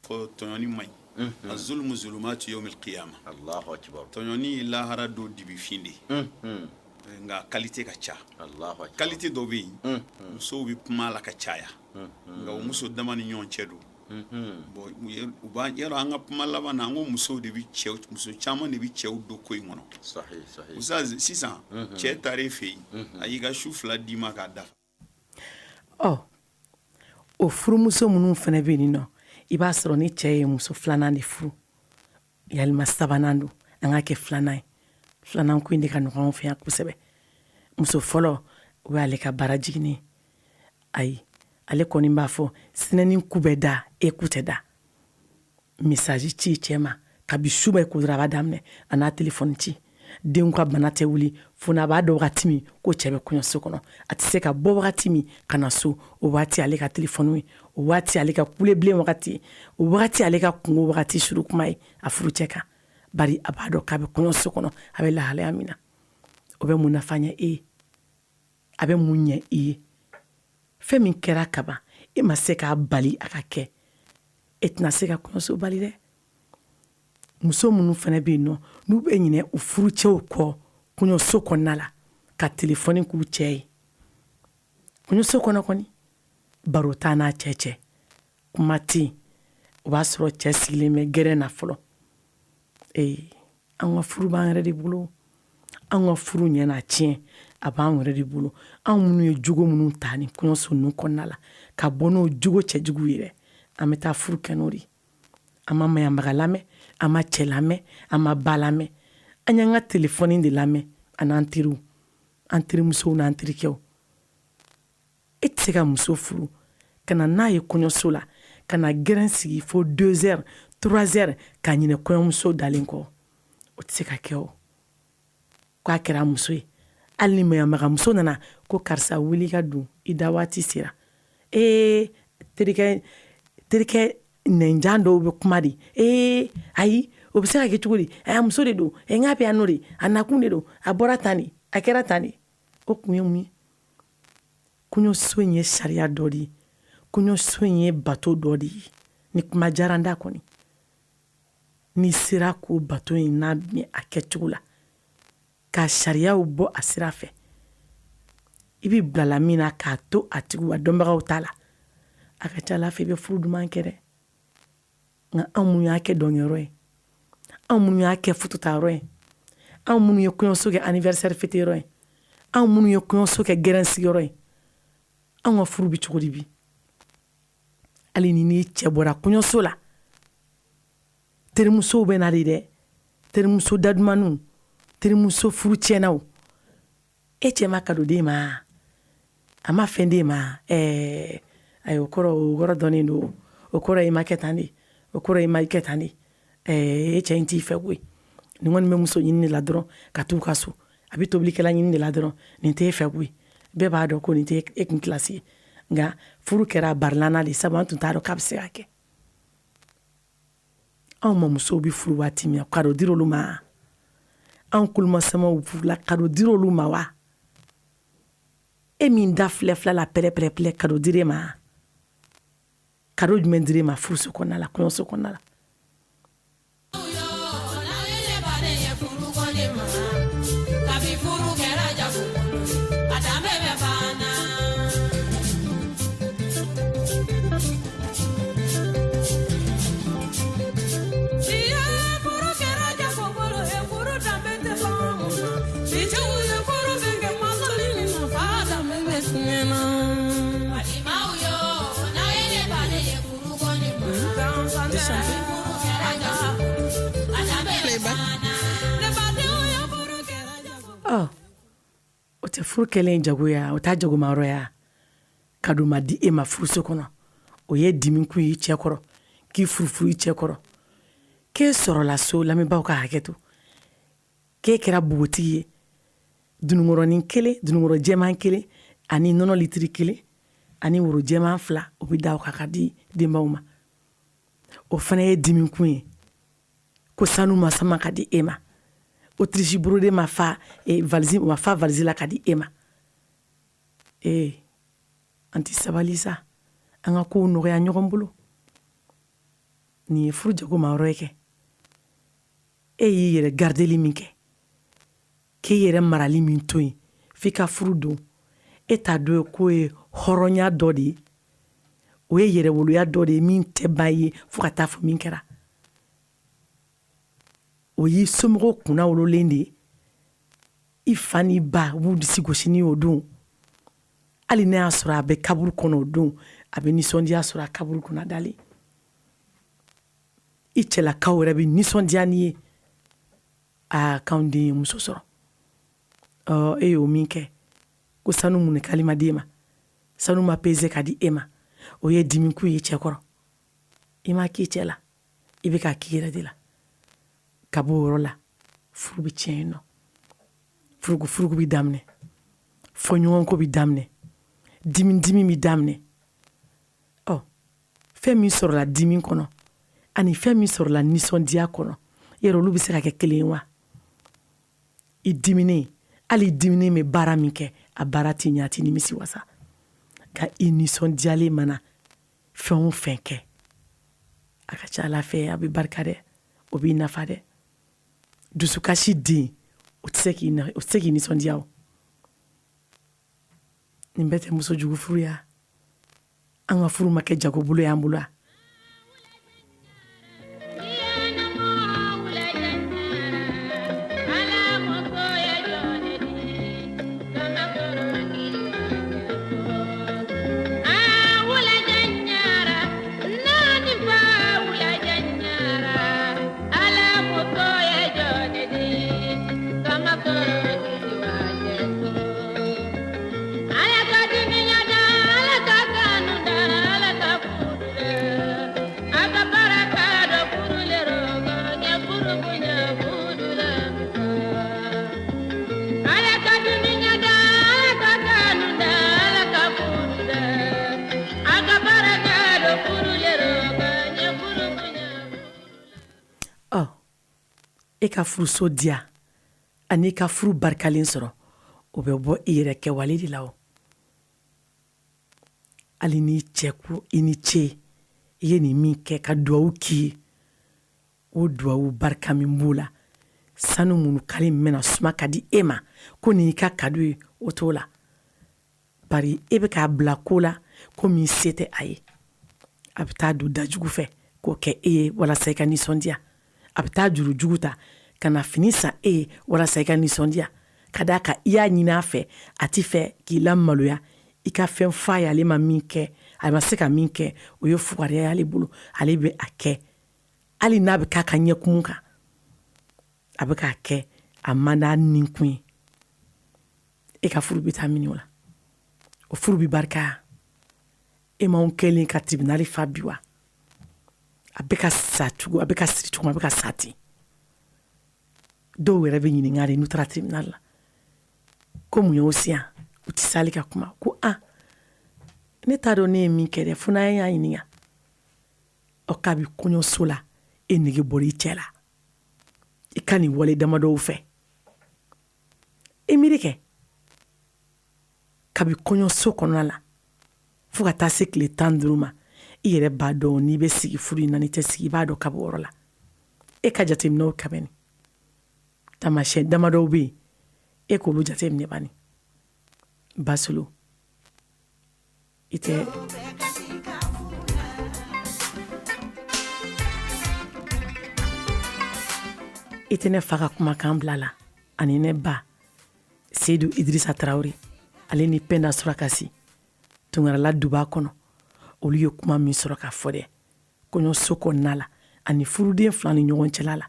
S2: ko tɔɲɔni man ɲi azulumu zulumatu yawmil qiyama Allahu akbar tɔɲɔni lahara do dibi fin de nka qualité ka ca qualité dɔ bɛ yen musow bɛ kuma la ka caya nka o muso dama ni ɲɔgɔn cɛ don bon u b'a yɔrɔ an ka kuma laban na an ko muso caman de bɛ cɛw don ko in kɔnɔ sisan cɛ taar'e fɛ yen a y'i ka su 2 d'i ma k'a dafa
S6: o furumuso minnu fana bɛ yen nɔ i b'a sɔrɔ ni cɛ ye muso filanan de furu yalima sabanan don an ka kɛ filanan ye filanan ko in de ka nɔgɔn anw fɛ yan kosɛbɛ muso fɔlɔ o y'ale ka baara jiginni ayi ale kɔni b'a fɔ sinɛni ku bɛ da e ku tɛ da message ci cɛ ma kabi su bɛɛ ko dɔrɔn a b'a daminɛ a n'a telefɔni ci denw ka bana tɛ wuli fo n'a b'a dɔn wagati min ko cɛ bɛ kɔɲɔso kɔnɔ a tɛ se ka bɔ wagati min ka na so o waati ale ka telefɔni ye o waati ale ka kulebilen wagati o wagati ale ka kungo wagati suru kuma ye a furu cɛ kan bari a b'a dɔn k'a bɛ kɔɲɔso kɔnɔ a bɛ lahalaya min na o bɛ mun nafa ɲɛ e ye a bɛ mun ɲɛ i ye fɛn min kɛra kaban e ma se k'a bali a ka kɛ e tɛna se ka kɔɲɔso bali dɛ muso minnu fana bɛ yen nɔ n'u bɛ ɲinɛ u furucɛw kɔ kɔɲɔso kɔnɔna la ka telefɔni k'u cɛ ye kɔɲɔso kɔnɔ kɔni baro t'a n'a cɛ kuma tɛ yen o b'a sɔrɔ cɛ sigilen bɛ gɛrɛn na fɔlɔ an ka furu b'an yɛrɛ de bolo an ka furu ɲɛna tiɲɛ a b'an yɛrɛ de bolo anw minnu ye jogo minnu ta ni kɔɲɔso ninnu kɔnɔna la ka bɔ n'o jogo cɛjugu ye dɛ an bɛ taa furu kɛ n'o de ye an ma maɲabaga lamɛn an ma cɛ lamɛn an ma ba lamɛn an y'an ka telefɔni de lamɛn a n'an teriw an terimusow n'an terikɛw e tɛ se ka muso furu ka na n'a ye kɔɲɔso la ka na gɛrɛn sigi fo 2 heures 3 heures ka ɲinɛ kɔɲɔmuso dalen kɔ o tɛ se ka kɛ o k'a kɛra muso ye hali ni maɲabaga muso nana ko karisa wuli ka don i da waati sera terikɛ nɛnjan dɔw bɛ kuma de ayi o bɛ se ka kɛ cogo di a muso de don n k'a bɛ yan nɔ de a nakun de don a bɔra tan de a kɛra tan de o kun ye mun ye kɔɲɔso in ye sariya dɔ de ye kɔɲɔso in ye bato dɔ de ye ni kuma diyara n da kɔni n'i sera k'o bato in n'a bɛ a kɛcogo la ka sariyaw bɔ a sira fɛ i bɛ bilala min na k'a to a tigiw a dɔnbagaw t'a la a ka ca ala fɛ i bɛ furu duman kɛ dɛ nka anw minnu y'a kɛ dɔnkɛyɔrɔ ye anw minnu y'a kɛ fututayɔrɔ ye anw minnu ye kɔɲɔso kɛ anniversaire fêteyɔrɔ ye anw minnu ye kɔɲɔso kɛ gɛrɛn sigiyɔrɔ ye anw ka furu bɛ cogo di bi hali ni n'i cɛ bɔra kɔɲɔso la terimusow bɛ na de dɛ terimuso dadumaniw terimuso furu tiɲɛnaw e cɛ ma kado d'e ma a ma fɛn d'e ma ayi o kɔrɔ dɔnnen don o kɔrɔ i ma kɛ tan de o kɔrɔ i ma kɛ tan de e cɛ in t'i fɛ koyi nin kɔni bɛ muso ɲini de la dɔrɔn ka t'u ka so a bɛ tobilikɛla ɲini de la dɔrɔn nin tɛ e fɛ koyi bɛɛ b'a dɔn ko nin tɛ e kun kilasi ye nka furu kɛra a barilana de sabu an tun t'a dɔn k'a bɛ se ka kɛ anw ma musow bɛ furu waati min kado dir'olu ma an kulumasamaw furula kado dir'olu ma wa e min da filɛ la pɛrɛ kado dire ma kado jumɛn dire ma furuso kɔnɔna la kɔɲɔso kɔnɔna la o tɛ furu kɛlen jagoya o t'a jagomayɔrɔya kado ma di e ma furuso kɔnɔ o ye dimi kun i cɛ kɔrɔ k'i furufuru i cɛ kɔrɔ k'e sɔrɔla so lamɛnbaaw ka hakɛ to k'e kɛra bogotigi ye dunukɔrɔnin kelen dunukɔrɔ jɛman kelen ani nɔnɔ litiri kelen ani woro jɛman 2 o bɛ da o kan ka di denbaw ma o fana ye dimi kun ye ko sanu ma sama ka di e ma Autriche brode ma fa valise la ka di e ma an ti sabali sa an ka kow nɔgɔya ɲɔgɔn bolo nin ye furu jagomayɔrɔ ye kɛ e y'i yɛrɛ gardeli min kɛ k'e yɛrɛ marali min to yen f'i ka furu don e t'a dɔn k'o ye hɔrɔnya dɔ de ye o ye yɛrɛwoloya dɔ de ye min tɛ ban ye fo ka taa fɔ min kɛra o y'i somɔgɔw kunna wololen de ye i fa n'i ba b'u disi gosi ni o don hali n'a y'a sɔrɔ a bɛ kaburu kɔnɔ o don a bɛ nisɔndiya sɔrɔ a kaburu kɔnɔ dalen i cɛlakaw yɛrɛ bɛ nisɔndiya n'i ye k'anw den ye muso sɔrɔ e y'o min kɛ ko sanu mun kali ma di e ma sanu ma peze ka di e ma o ye dimi kun ye cɛ kɔrɔ i ma k'i cɛ la i bɛ ka k'i yɛrɛ de la ka bɔ o yɔrɔ la furu bɛ tiɲɛ yen nɔ furugu bɛ daminɛ fɔɲɔgɔnko bɛ daminɛ dimi bɛ daminɛ fɛn min sɔrɔla dimi kɔnɔ ani fɛn min sɔrɔla nisɔndiya kɔnɔ yɛrɛ olu bɛ se ka kɛ kelen ye wa i diminen hali diminen bɛ baara min kɛ a baara tɛ ɲɛ a tɛ nimisi wasa ka i nisɔndiyalen mana fɛn o fɛn kɛ a ka ca ala fɛ a bɛ barika dɛ o b'i nafa dɛ dusukasi den o tɛ se k'i nisɔndiya o nin bɛɛ tɛ muso jugu furu ya an ka furu ma kɛ jago bolo y'an bolo wa e ka furuso diya ani ka furu barikalen sɔrɔ o bɛ bɔ i yɛrɛ kɛwale de la o hali n'i cɛ ko i ni ce i ye nin min kɛ ka duwawu k'i ye o duwawu barika min b'o la sanu minnu kali min bɛna suma ka di e ma ko nin y'i ka kado ye o t'o la bari e bɛ k'a bila ko la ko min se tɛ a ye a bɛ taa don dajugu fɛ k'o kɛ e ye walasa i ka nisɔndiya a bɛ taa juru jugu ta ka na fini san e ye walasa i ka nisɔndiya ka d'a kan i y'a ɲini a fɛ a t'i fɛ k'i la maloya i ka fɛn f'a ye ale ma min kɛ a ma se ka min kɛ o ye fugariya y'ale bolo ale bɛ a kɛ hali n'a bɛ k'a ka ɲɛkumun kan a bɛ k'a kɛ a man d'a nin kun ye e ka furu bɛ taa mini o la o furu bɛ barika e m'anw kɛlen ka tribunal fa bi wa a bɛ ka sa cogo a bɛ ka siri cogo a bɛ ka sa ten dɔw yɛrɛ bɛ ɲininka de n'u taara tribunal la ko mun y'o siyan u tɛ sali ka kuma ko ne t'a dɔn ne ye min kɛ dɛ fo n'an y'a ɲininka k'a bɛ kɔɲɔso la e nege bɔra i cɛ la i ka nin wale damadɔw fɛ i miiri kɛ kabi kɔɲɔso kɔnɔna la fo ka taa se tile 15 ma i yɛrɛ b'a dɔn n'i bɛ sigi furu in na n'i tɛ sigi i b'a dɔn kabi yɔrɔ la e ka jateminɛw kabɛni tamasiyɛn damadɔw bɛ yen e k'olu jateminɛ bani Basolo i tɛ ne fa ka kumakan bila la ani ne ba Seydou Idrissa Traoré ale ni Penda Surakasi tungarala duba kɔnɔ olu ye kuma min sɔrɔ ka fɔ dɛ kɔɲɔso kɔnɔna la ani furuden fila ni ɲɔgɔn cɛla la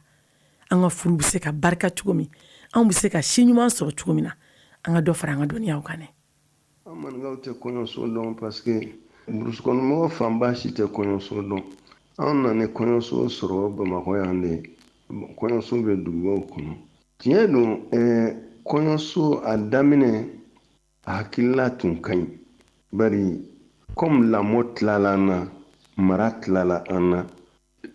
S6: an ka furu bɛ se ka barika cogo min an bɛ se ka si ɲuman sɔrɔ cogo min na an ka dɔ fara an ka dɔnniyaw kan dɛ.
S7: An maninkaw tɛ kɔɲɔso dɔn parce que burusukɔnɔmɔgɔ fanba si tɛ kɔɲɔso dɔn an nana kɔɲɔso sɔrɔ Bamakɔ yan de kɔɲɔso bɛ dugubaw kɔnɔ tiɲɛ don kɔɲɔso a daminɛ a hakilila tun ka ɲi bari comme lamɔ tilala an na mara tilala an na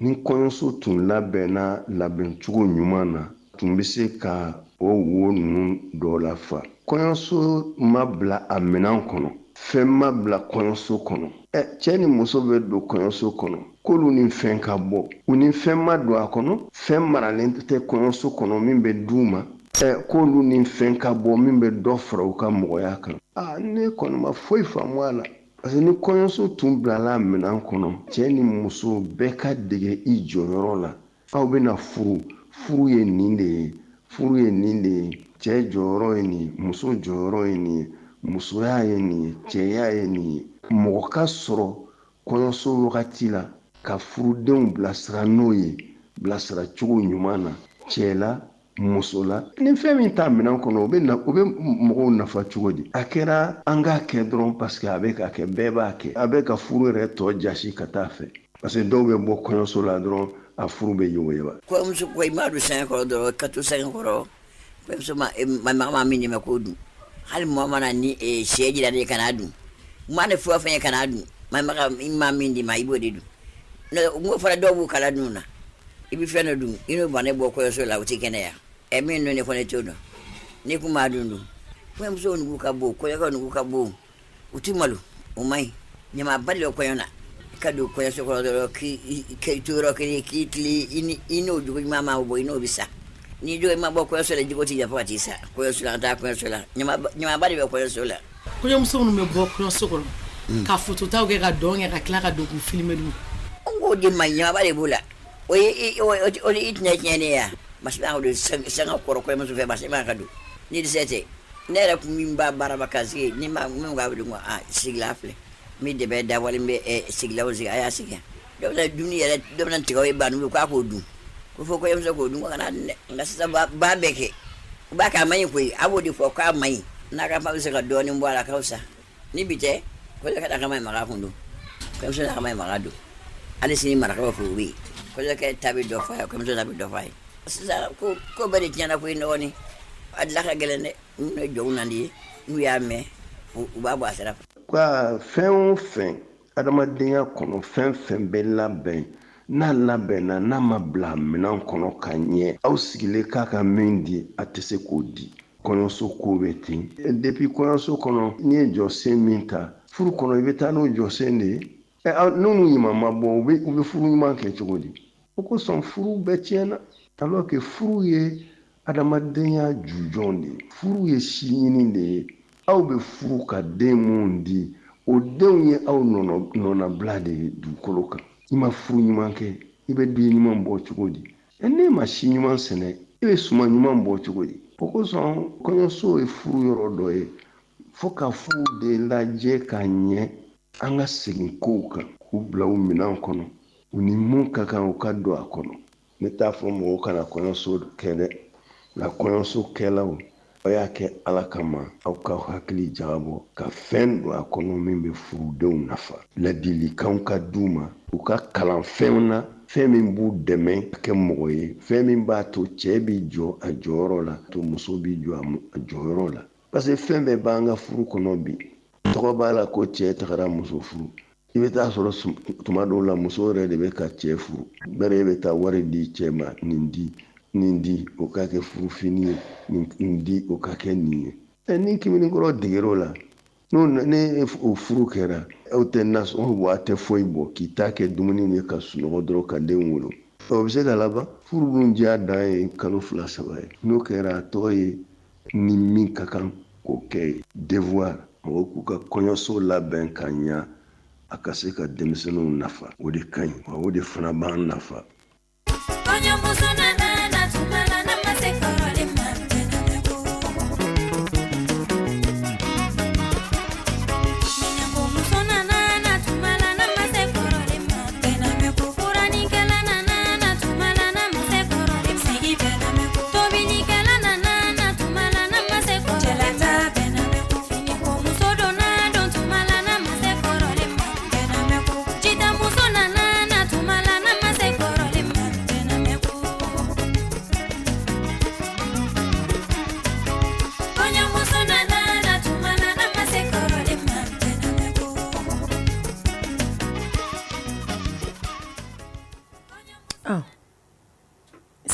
S7: ni kɔɲɔso tun labɛnna labɛncogo ɲuman na tun bɛ se ka o wo ninnu dɔ lafa kɔɲɔso ma bila a minɛn kɔnɔ fɛn ma bila kɔɲɔso kɔnɔ cɛ ni muso bɛ don kɔɲɔso kɔnɔ k'olu ni fɛn ka bɔ u ni fɛn ma don a kɔnɔ fɛn maralen tɛ kɔɲɔso kɔnɔ min bɛ d'u ma k'olu ni fɛn ka bɔ min bɛ dɔ fara u ka mɔgɔya kan ne kɔni ma foyi faamu a la parce que ni kɔɲɔso tun bilala minɛn kɔnɔ cɛ ni muso bɛɛ ka dege i jɔyɔrɔ la aw bɛna furu ye nin de ye furu ye nin de ye cɛ jɔyɔrɔ ye nin ye muso jɔyɔrɔ ye nin ye musoya ye nin ye cɛya ye nin ye mɔgɔ ka sɔrɔ kɔɲɔso wagati la ka furudenw bilasira n'o ye bilasira cogo ɲuman na cɛ la muso la ni fɛn min t'a minɛn kɔnɔ u bɛ mɔgɔw nafa cogo di a kɛra an k'a kɛ dɔrɔn parce que a bɛ ka kɛ bɛɛ b'a kɛ a bɛ ka furu yɛrɛ tɔ jasi ka taa fɛ parce que dɔw bɛ bɔ kɔɲɔso la dɔrɔn a furu bɛ yogoyoba
S8: kɔɲɔmuso ko i m'a don sɛgɛn kɔrɔ dɔrɔn ka to sɛgɛn kɔrɔ kɔɲɔmuso ma min dɛmɛ k'o dun hali mɔgɔ mana ni sɛ jira de kana dun ma ne fura fɛn ye kana dun ma min di ma i b'o de dun n'o fɔra dɔw b'u kala dun na i bɛ fɛn dɔ dun i n'o banne bɔ kɔɲɔso la o tɛ kɛnɛya min dun ne fɔ ne t'o dɔn n'i kun b'a dun kɔɲɔmusow nugu ka bon kɔɲɔkɛw nugu ka bon u ti malo o man ɲi ɲamaba de bɛ kɔɲɔ na i ka don kɔɲɔso kɔnɔ dɔrɔn k'i to yɔrɔ kelen k'i tile i n'o jogo ɲuman ma bɔ i n'o bɛ sa n'i jo i ma bɔ kɔɲɔso la jogo t'i jan fo ka t'i sa kɔɲɔso la an taa kɔɲɔso la ɲamaba de bɛ kɔɲɔso la
S6: kɔɲɔmuso minnu bɛ bɔ kɔɲɔso kɔnɔ ka fototaw kɛ ka dɔn kɛ ka tila ka don k'u filime dun
S8: n k'o de ma ɲi ɲamaba de b'o la o ye i tɛna tiɲɛ ne ya masina do sanga kɔrɔ kɔɲɔmuso fɛ masina ka don ni dɛsɛ tɛ ne yɛrɛ kun min b'a baaraba ka sigi ni ma min ka wuli ko sigila filɛ min de bɛ dabɔlen bɛ sigilaw sigi a y'a sigi dɔw bɛ dumuni yɛrɛ dɔw bɛ tigɛ o ye banu k'a k'o dun ko fɔ kɔɲɔmuso k'o dun ko kana dun dɛ nka sisan ba bɛɛ kɛ u b'a kɛ a man ɲi koyi a b'o de fɔ k'a man ɲi n'a ka fa bɛ se ka dɔɔnin bɔ a la k'aw sa ni bi tɛ kɔɲɔ ka daka ma ɲi maga kun don kɔɲɔmuso daka ma ɲi maga don hali sini marakaw fɛ u bɛ yen kɔɲɔkɛ ta bɛ dɔ f'a ye kɔɲɔmuso ta bɛ dɔ f'a ye sisan ko bɛɛ de tiɲɛna ko ye dɔɔnin a dilan ka gɛlɛn dɛ n'u ye jɔnw nandi ye n'u y'a mɛn u b'a bɔ a sira fɛ.
S7: Ka fɛn o fɛn adamadenya kɔnɔ fɛn fɛn bɛ labɛn n'a labɛnna n'a ma bila minɛn kɔnɔ ka ɲɛ aw sigilen k'a ka min di a tɛ se k'o di kɔɲɔso ko bɛ ten depuis kɔɲɔso kɔnɔ n'i ye jɔsen min ta furu kɔnɔ i bɛ taa n'o jɔsen de ye n'olu ɲuman ma bɔ u bɛ furu ɲuman kɛ cogo di o kosɔn furu bɛɛ tiɲɛna alors que furu ye adamadenya jujɔn de ye furu ye si ɲini de ye aw bɛ furu ka den mun di o denw ye aw nɔnabila de ye dugukolo kan i ma furu ɲuman kɛ i bɛ den ɲuman bɔ cogo di n'e ma si ɲuman sɛnɛ i bɛ suman ɲuman bɔ cogo di o kosɔn kɔɲɔso ye furu yɔrɔ dɔ ye fo ka furu de lajɛ ka ɲɛ an ka segin kow kan k'u bila u minɛn kɔnɔ u ni mun ka kan u ka don a kɔnɔ ne t'a fɔ mɔgɔw kana kɔɲɔso kɛ dɛ nka kɔɲɔso kɛlaw aw y'a kɛ ala kama aw ka hakili jagabɔ ka fɛn don a kɔnɔ min bɛ furudenw nafa ladilikanw ka d'u ma u ka kalan fɛnw na fɛn min b'u dɛmɛ ka kɛ mɔgɔ ye fɛn min b'a to cɛ b'i jɔ a jɔyɔrɔ la to muso b'i jɔ a jɔyɔrɔ la parce que fɛn bɛɛ b'an ka furu kɔnɔ bi tɔgɔ b'a la ko cɛ tagara muso furu i bɛ taa sɔrɔ tuma dɔw la muso yɛrɛ de bɛ ka cɛ furu bɛrɛ e bɛ taa wari di cɛ ma nin di nin di o ka kɛ furufini ye nin di o ka kɛ nin ye ni kiminikɔrɔ degero la n'o ne o furu kɛra aw tɛ nasɔngɔ bɔ a tɛ foyi bɔ k'i ta kɛ dumuni ye ka sunɔgɔ dɔrɔn ka den wolo o bɛ se ka laban furu dun diya dan ye kalo 2-3 ye n'o kɛra a tɔgɔ ye ni min ka kan k'o kɛ devoir mɔgɔw k'u ka kɔɲɔso labɛn ka ɲa a ka se ka denmisɛnninw nafa o de ka ɲi wa o de fana b'an nafa.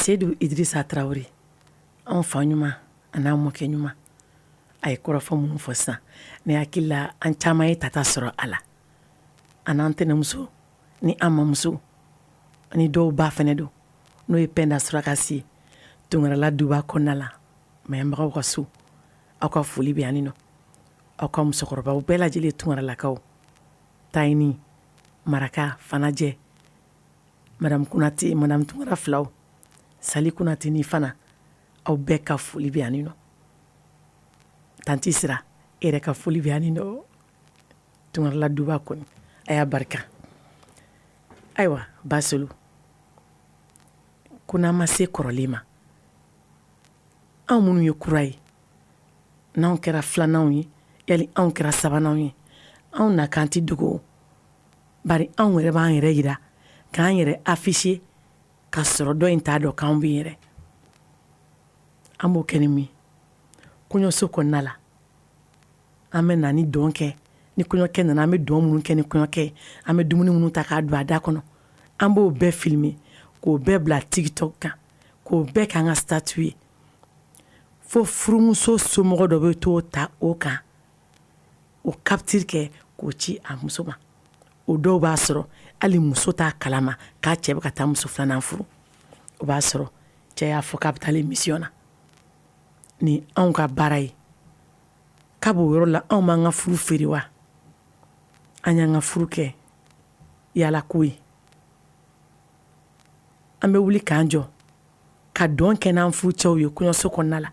S6: Seydou Idrissa Traoré an fa ɲuman a n'a mɔkɛ ɲuman a ye kɔrɔfɔ minnu fɔ sisan ne hakili la an caman ye tata sɔrɔ a la a n'an tɛnɛmuso ni an mamuso ni dɔw ba fɛnɛ don n'o ye Pɛnda Surakasi ye Tunkarala duba kɔnɔna la mayɛnbagaw ka so aw ka foli bɛ yan nɔ aw ka musokɔrɔbaw bɛɛ lajɛlen Tunkaralakaw Tayini Maraka Fanajɛ Madame Kunate Madame Tunkara filaw Sali Kunate ni fana aw bɛɛ ka foli bɛ yan nɔ Tanti Sira e yɛrɛ ka foli bɛ yan nɔ Tunkarala duba kɔni a y'a barika ayiwa Basolo ko n'an ma se kɔrɔlen ma anw minnu ye kura ye n'anw kɛra filananw ye yali anw kɛra sabananw ye anw na kan ti dogo bari anw yɛrɛ b'an yɛrɛ yira k'an yɛrɛ afficher ka sɔrɔ dɔ in t'a dɔn k'anw bɛ yɛrɛ an b'o kɛ ni min kɔɲɔso kɔnɔna la an bɛ na ni dɔn kɛ ni kɔɲɔkɛ nana an bɛ dɔn minnu kɛ ni kɔɲɔkɛ an bɛ dumuni minnu ta k'a don a da kɔnɔ an b'o bɛɛ filmer k'o bɛɛ bila TikTok kan k'o bɛɛ k'an ka statut ye fo furumuso somɔgɔ dɔ bɛ t'o ta o kan o capture kɛ k'o ci a muso ma o dɔw b'a sɔrɔ hali muso t'a kalama k'a cɛ bɛ ka taa muso filanan furu o b'a sɔrɔ cɛ y'a fɔ k'a bɛ taa mission na ni anw ka baara ye k'a b'o yɔrɔ la anw m'an ka furu feere wa an y'an ka furu kɛ yala ko ye an bɛ wuli k'an jɔ ka dɔn kɛ n'an furucɛw ye kɔɲɔso kɔnɔna la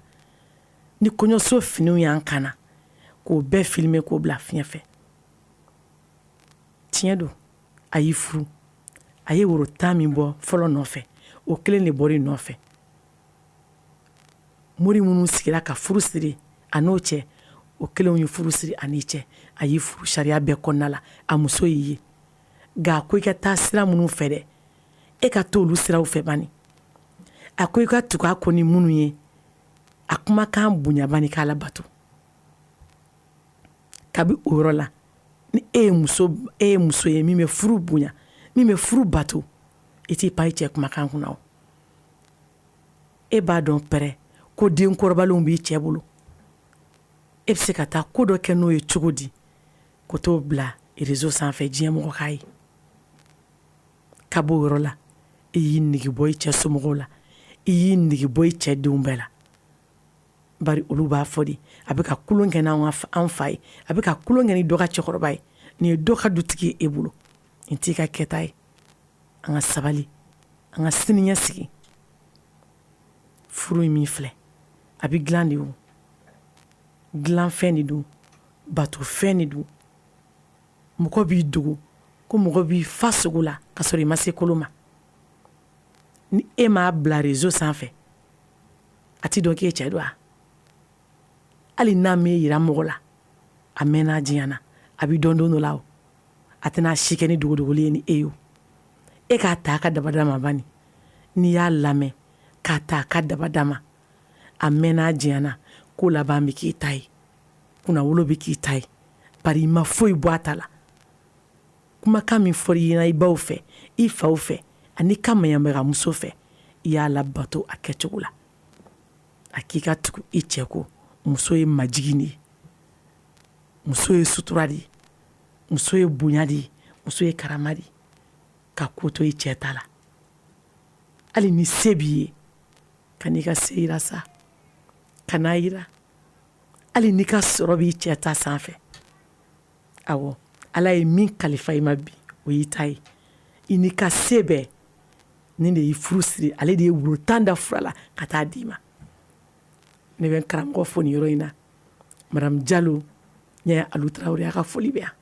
S6: ni kɔɲɔso finiw y'an kana k'o bɛɛ filmer k'o bila fiɲɛ fɛ tiɲɛ don a y'i furu a ye woro 10 min bɔ fɔlɔ nɔfɛ o kelen de bɔr'i nɔfɛ mori minnu sigira ka furu siri a n'o cɛ o kelenw ye furu siri a n'i cɛ a y'i furu sariya bɛɛ kɔnɔna la a muso y'i ye nka a ko i ka taa sira minnu fɛ dɛ e ka t'olu siraw fɛ bani a ko i ka tugu a kɔ ni minnu ye a kumakan bonya bani k'a la bato kabi o yɔrɔ la ni e ye muso ye min bɛ furu bonya min bɛ furu bato i t'i pa i cɛ kumakan kunna o e b'a dɔn pɛrɛ ko den kɔrɔbalenw b'i cɛ bolo e bɛ se ka taa ko dɔ kɛ n'o ye cogo di ko t'o bila réseau sanfɛ diɲɛ mɔgɔ k'a ye ka b'o yɔrɔ la i y'i nege bɔ i cɛ somɔgɔw la i y'i nege bɔ i cɛ denw bɛɛ la bari olu b'a fɔ de a bɛ ka kulon kɛ n'an fa ye a bɛ ka kulon kɛ ni dɔ ka cɛkɔrɔba ye nin ye dɔ ka dutigi ye e bolo nin t'i ka kɛta ye an ka sabali an ka siniɲɛsigi furu in min filɛ a bɛ dilan de o dilanfɛn de don batofɛn de don mɔgɔ b'i dogo ko mɔgɔ b'i fa sogo la ka sɔrɔ i ma se kolo ma ni e m'a bila réseau sanfɛ a ti dɔn k'e cɛ don a hali n'a m'e yira mɔgɔ la a mɛnna diɲɛ na a b'i dɔn don dɔ la o a tɛna si kɛ ni dogodogoli ye ni e ye o e k'a ta a ka dabada ma bani n'i y'a lamɛn k'a ta a ka dabada ma a mɛnna diɲɛ na ko laban bɛ k'i ta ye kunnawolo bɛ k'i ta ye bari i ma foyi bɔ a ta la kumakan min fɔra i ɲɛna i baw fɛ i faw fɛ ani ka maɲanbaga muso fɛ i y'a labato a kɛcogo la a k'i ka tugu i cɛ ko muso ye majigin de ye muso ye sutura de ye muso ye bonya de ye muso ye karama de ye ka ko to i cɛ ta la hali ni se b'i ye ka n'i ka se yira sa ka n'a yira hali n'i ka sɔrɔ b'i cɛ ta sanfɛ awɔ ala ye min kalifa i ma bi o y'i ta ye i n'i ka se bɛɛ ni de y'i furu siri ale de ye woro 10 da fura la ka taa d'i ma ne bɛ n karamɔgɔ fo nin yɔrɔ in na madame Jalo ɲɛ Alu Tarawele a ka foli bɛ yan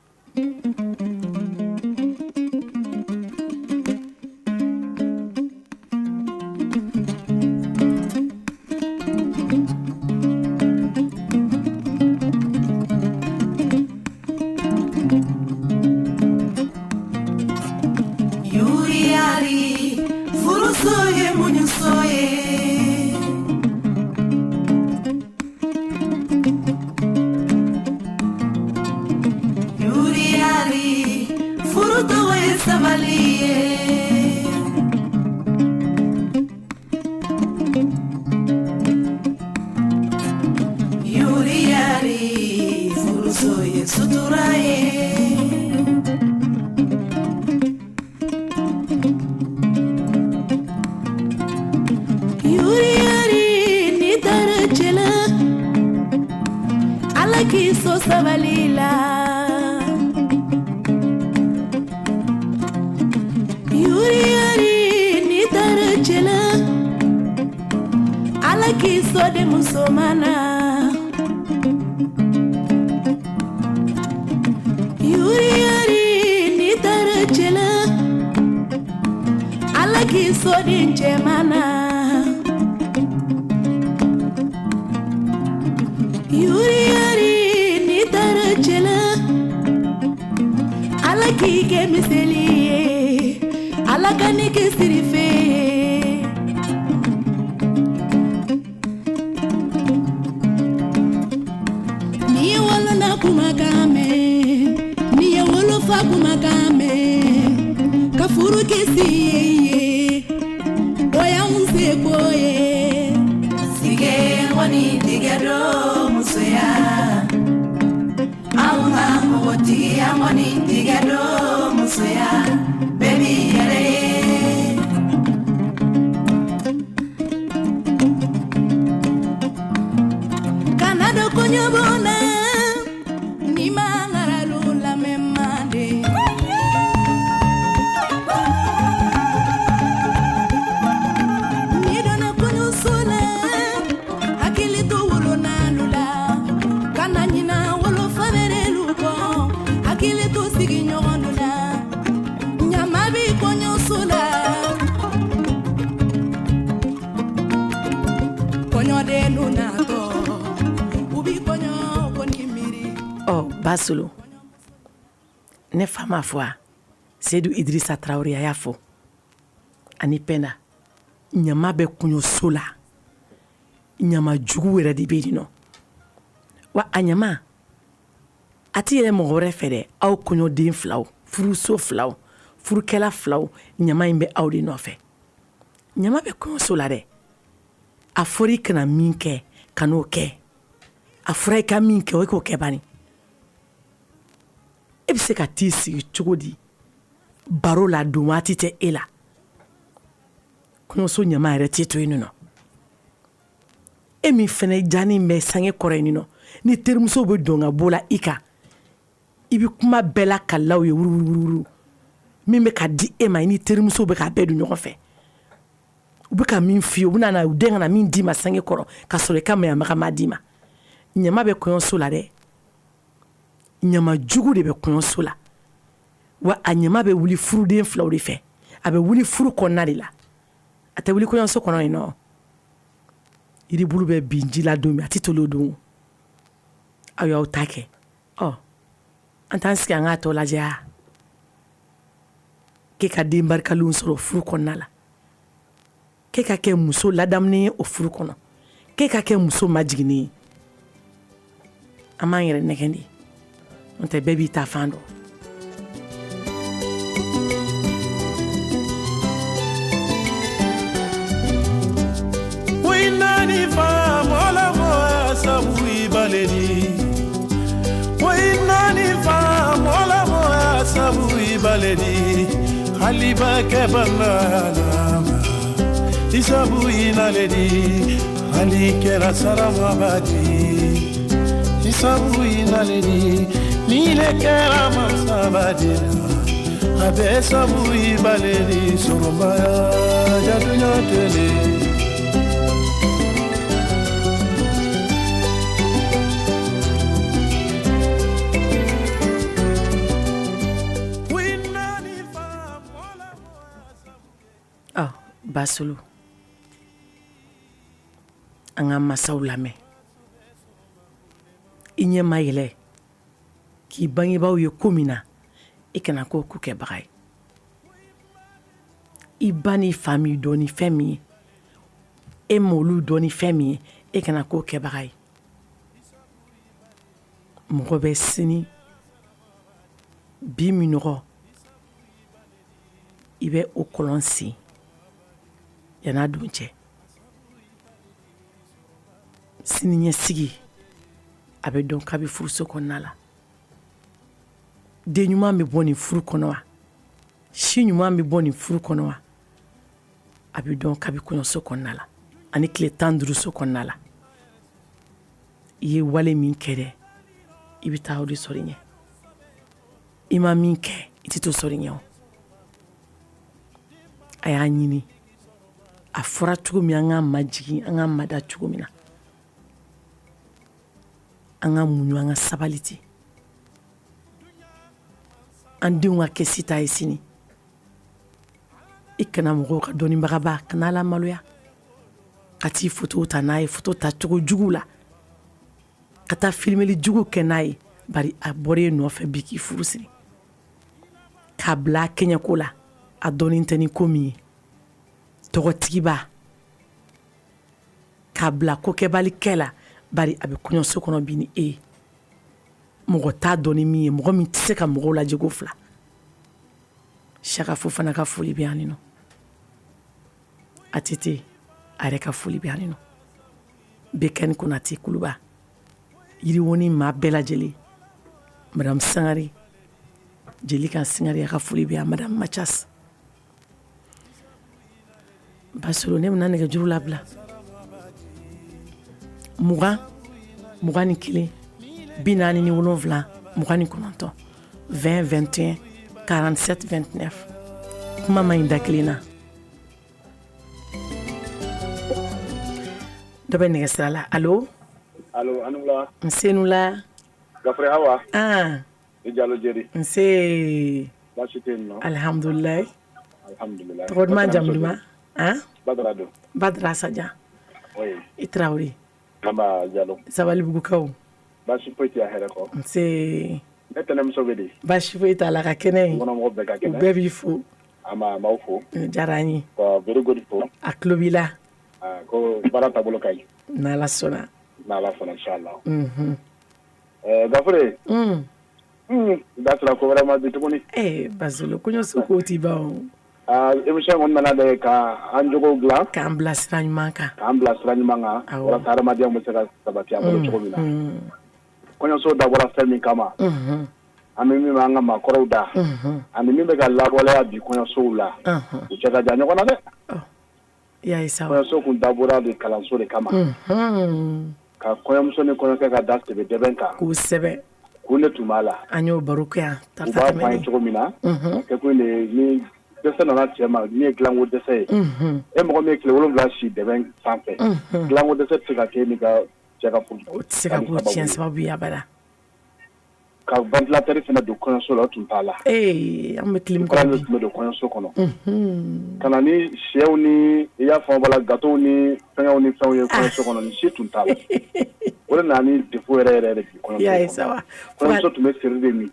S6: Basolo ne fa ma fɔ a Seydou Idrissa Traoré a y'a fɔ ani Penda ɲama bɛ kɔɲɔso la ɲama jugu yɛrɛ de bɛ yen nɔ wa a ɲama a ti yɛrɛ mɔgɔ wɛrɛ fɛ dɛ aw kɔɲɔden filaw furuso filaw furukɛla filaw ɲama in bɛ aw de nɔfɛ ɲama bɛ kɔɲɔso la dɛ a fɔra i kana min kɛ ka n'o kɛ a fɔra i ka min kɛ o i k'o kɛ bani e bɛ se ka t'i sigi cogo di baro la don waati tɛ e la kɔɲɔso ɲama yɛrɛ t'i to yen nɔ e min fɛnɛ jani bɛ sange kɔrɔ yen nɔ ni terimuso bɛ don ka bɔ la i kan i bɛ kuma bɛɛ la ka law ye wuruwuruwuru min bɛ ka di e ma i ni terimuso bɛ ka bɛɛ don ɲɔgɔn fɛ u bɛ ka min f'i ye u bɛ na u den ka na min d'i ma sange kɔrɔ ka sɔrɔ i ka maɲamaga ma d'i ma ɲama bɛ kɔɲɔso la dɛ ɲama jugu de bɛ kɔɲɔso la wa a ɲama bɛ wuli furuden filaw de fɛ a bɛ wuli furu kɔnɔna de la a tɛ wuli kɔɲɔso kɔnɔ yen nɔ yiri bulu bɛ bin ji la don min a tɛ toli o don aw y'aw ta kɛ an t'an sigi an k'a tɔ lajɛ wa k'e ka den barikalenw sɔrɔ furu kɔnɔna la k'e ka kɛ muso ladamunen ye o furu kɔnɔ k'e ka kɛ muso majiginnen ye an b'an yɛrɛ nɛgɛn de n'o tɛ bɛɛ b'i ta fan dɔn
S9: Wainani fa mola moya sabu ibaledi. Wainani fa mola moya sabu ibaledi. Haliba kebanana isabu inaledi. Ali kera sarama badi. Isabu inaledi. Nile kera masabadi. Abe sabu ibaledi soromaya jadunya tele.
S6: Basulu anga masaw lamɛn i ɲɛ ma yɛlɛ k'i bangebaaw ye ko min na i kana k'o ko kɛbaga ye i ba n'i fa m'i dɔn ni fɛn min ye e m'olu dɔn ni fɛn min ye e kana k'o kɛbaga ye mɔgɔ bɛ sini bi minɔgɔ i bɛ o kɔlɔn sen yana dun cɛ sini ɲɛsigi a bɛ dɔn kabi furuso kɔnɔna la den ɲuman bɛ bɔ nin furu kɔnɔ wa si ɲuman bɛ bɔ nin furu kɔnɔ wa a bɛ dɔn kabi kɔɲɔso kɔnɔna la ani tile 15 so kɔnɔna la i ye wale min kɛ dɛ i bɛ taa o de sɔrɔ i ɲɛ i ma min kɛ i tɛ to sɔrɔ i ɲɛ o a y'a ɲini a fɔra cogo min an ka majigin an ka mada cogo min na an ka muɲu an ka sabali ten an denw ka kɛ sita ye sini i kana mɔgɔw ka dɔnnibagaba kana la maloya ka t'i foto ta n'a ye foto ta cogo jugu la ka taa filmeli jugu kɛ n'a ye bari a bɔra e nɔfɛ bi k'i furu siri k'a bila a kɛɲɛko la a dɔnnen tɛ ni ko min ye tɔgɔtigiba k'a bila kokɛbalikɛ la bari a bɛ kɔɲɔso kɔnɔ bi ni e ye mɔgɔ t'a dɔn ni min ye mɔgɔ min tɛ se ka mɔgɔw lajɛ ko fila Saka Fofana ka foli bɛ yan nɔ Atete a yɛrɛ ka foli bɛ yan nɔ Bekani Konate Kuluba Yiriwoni maa bɛɛ lajɛlen Madame Sangare Jelika Sangare a ka foli bɛ yan Madame Machas Basolo ne bɛna nɛgɛjuru labila 20 21 47 29 20 21 47 29 kuma ma ɲi da kelen na dɔ bɛ nɛgɛsira la allo
S10: Anula
S6: Nsenula
S10: Gafre Hawa
S6: i
S10: Jalo Jeri
S6: Nse
S10: Baasi tɛ yen nɔ
S6: alhamdulillah tɔgɔ duman jamu duman Badara Sajan i Traoré
S10: Naba Jalo
S6: Sabalibugukaw
S10: baasi foyi tɛ a hɛrɛ kɔ
S6: Nse
S10: ne tɛnɛmuso bɛ di
S6: baasi foyi t'a la ka kɛnɛ ye
S10: kɔnɔmɔgɔw bɛɛ ka kɛnɛ
S6: u bɛɛ b'i fo
S10: m'aw fo
S6: diyara an ye
S10: very good fo
S6: a tulo b'i la
S10: ko baara taabolo ka ɲi
S6: n'Ala sɔnna
S10: inchallah Gafure da sera ko wɛrɛ ma bi tuguni
S6: Bazolo kɔɲɔso ko t'i ban o
S10: émission kɔni nana de ka an jogow dilan
S6: k'an bila sira ɲuman kan
S10: walasa hadamadenya bɛ se ka sabati an bolo cogo min na kɔɲɔso dabɔra fɛn min kama an bɛ min bɛ an ka maakɔrɔw da ani min bɛ ka lawaleya bi kɔɲɔsow la u cɛ ka jan ɲɔgɔn na dɛ kɔɲɔso kun dabɔra de kalanso de kama ka kɔɲɔmuso ni kɔɲɔkɛ ka da sɛbɛ dɛbɛn kan
S6: k'u sɛbɛ
S10: kun de tun b'a la
S6: an y'o baro kɛ yan
S10: u b'a fɔ an ye cogo min na kɛ kun de ni dɛsɛ nana cɛ ma min ye dilanko dɛsɛ ye e mɔgɔ min ye tile 7 si dɛbɛn sanfɛ dilanko dɛsɛ tɛ se ka kɛ ni ka cɛ ka furu
S6: o tɛ se ka k'o tiɲɛ sababu ye abada
S10: ka ventilateur fana don kɔɲɔso la o tun t'a la
S6: an bɛ clim kɔnɔ
S10: bi tun bɛ don kɔɲɔso kɔnɔ ka na ni sɛw ni i y'a fɔ bala gâteau ni fɛngɛw ni fɛnw ye kɔɲɔso kɔnɔ ni si tun t'a la o de nana ni défaut yɛrɛ de bi kɔɲɔso tun bɛ seri de min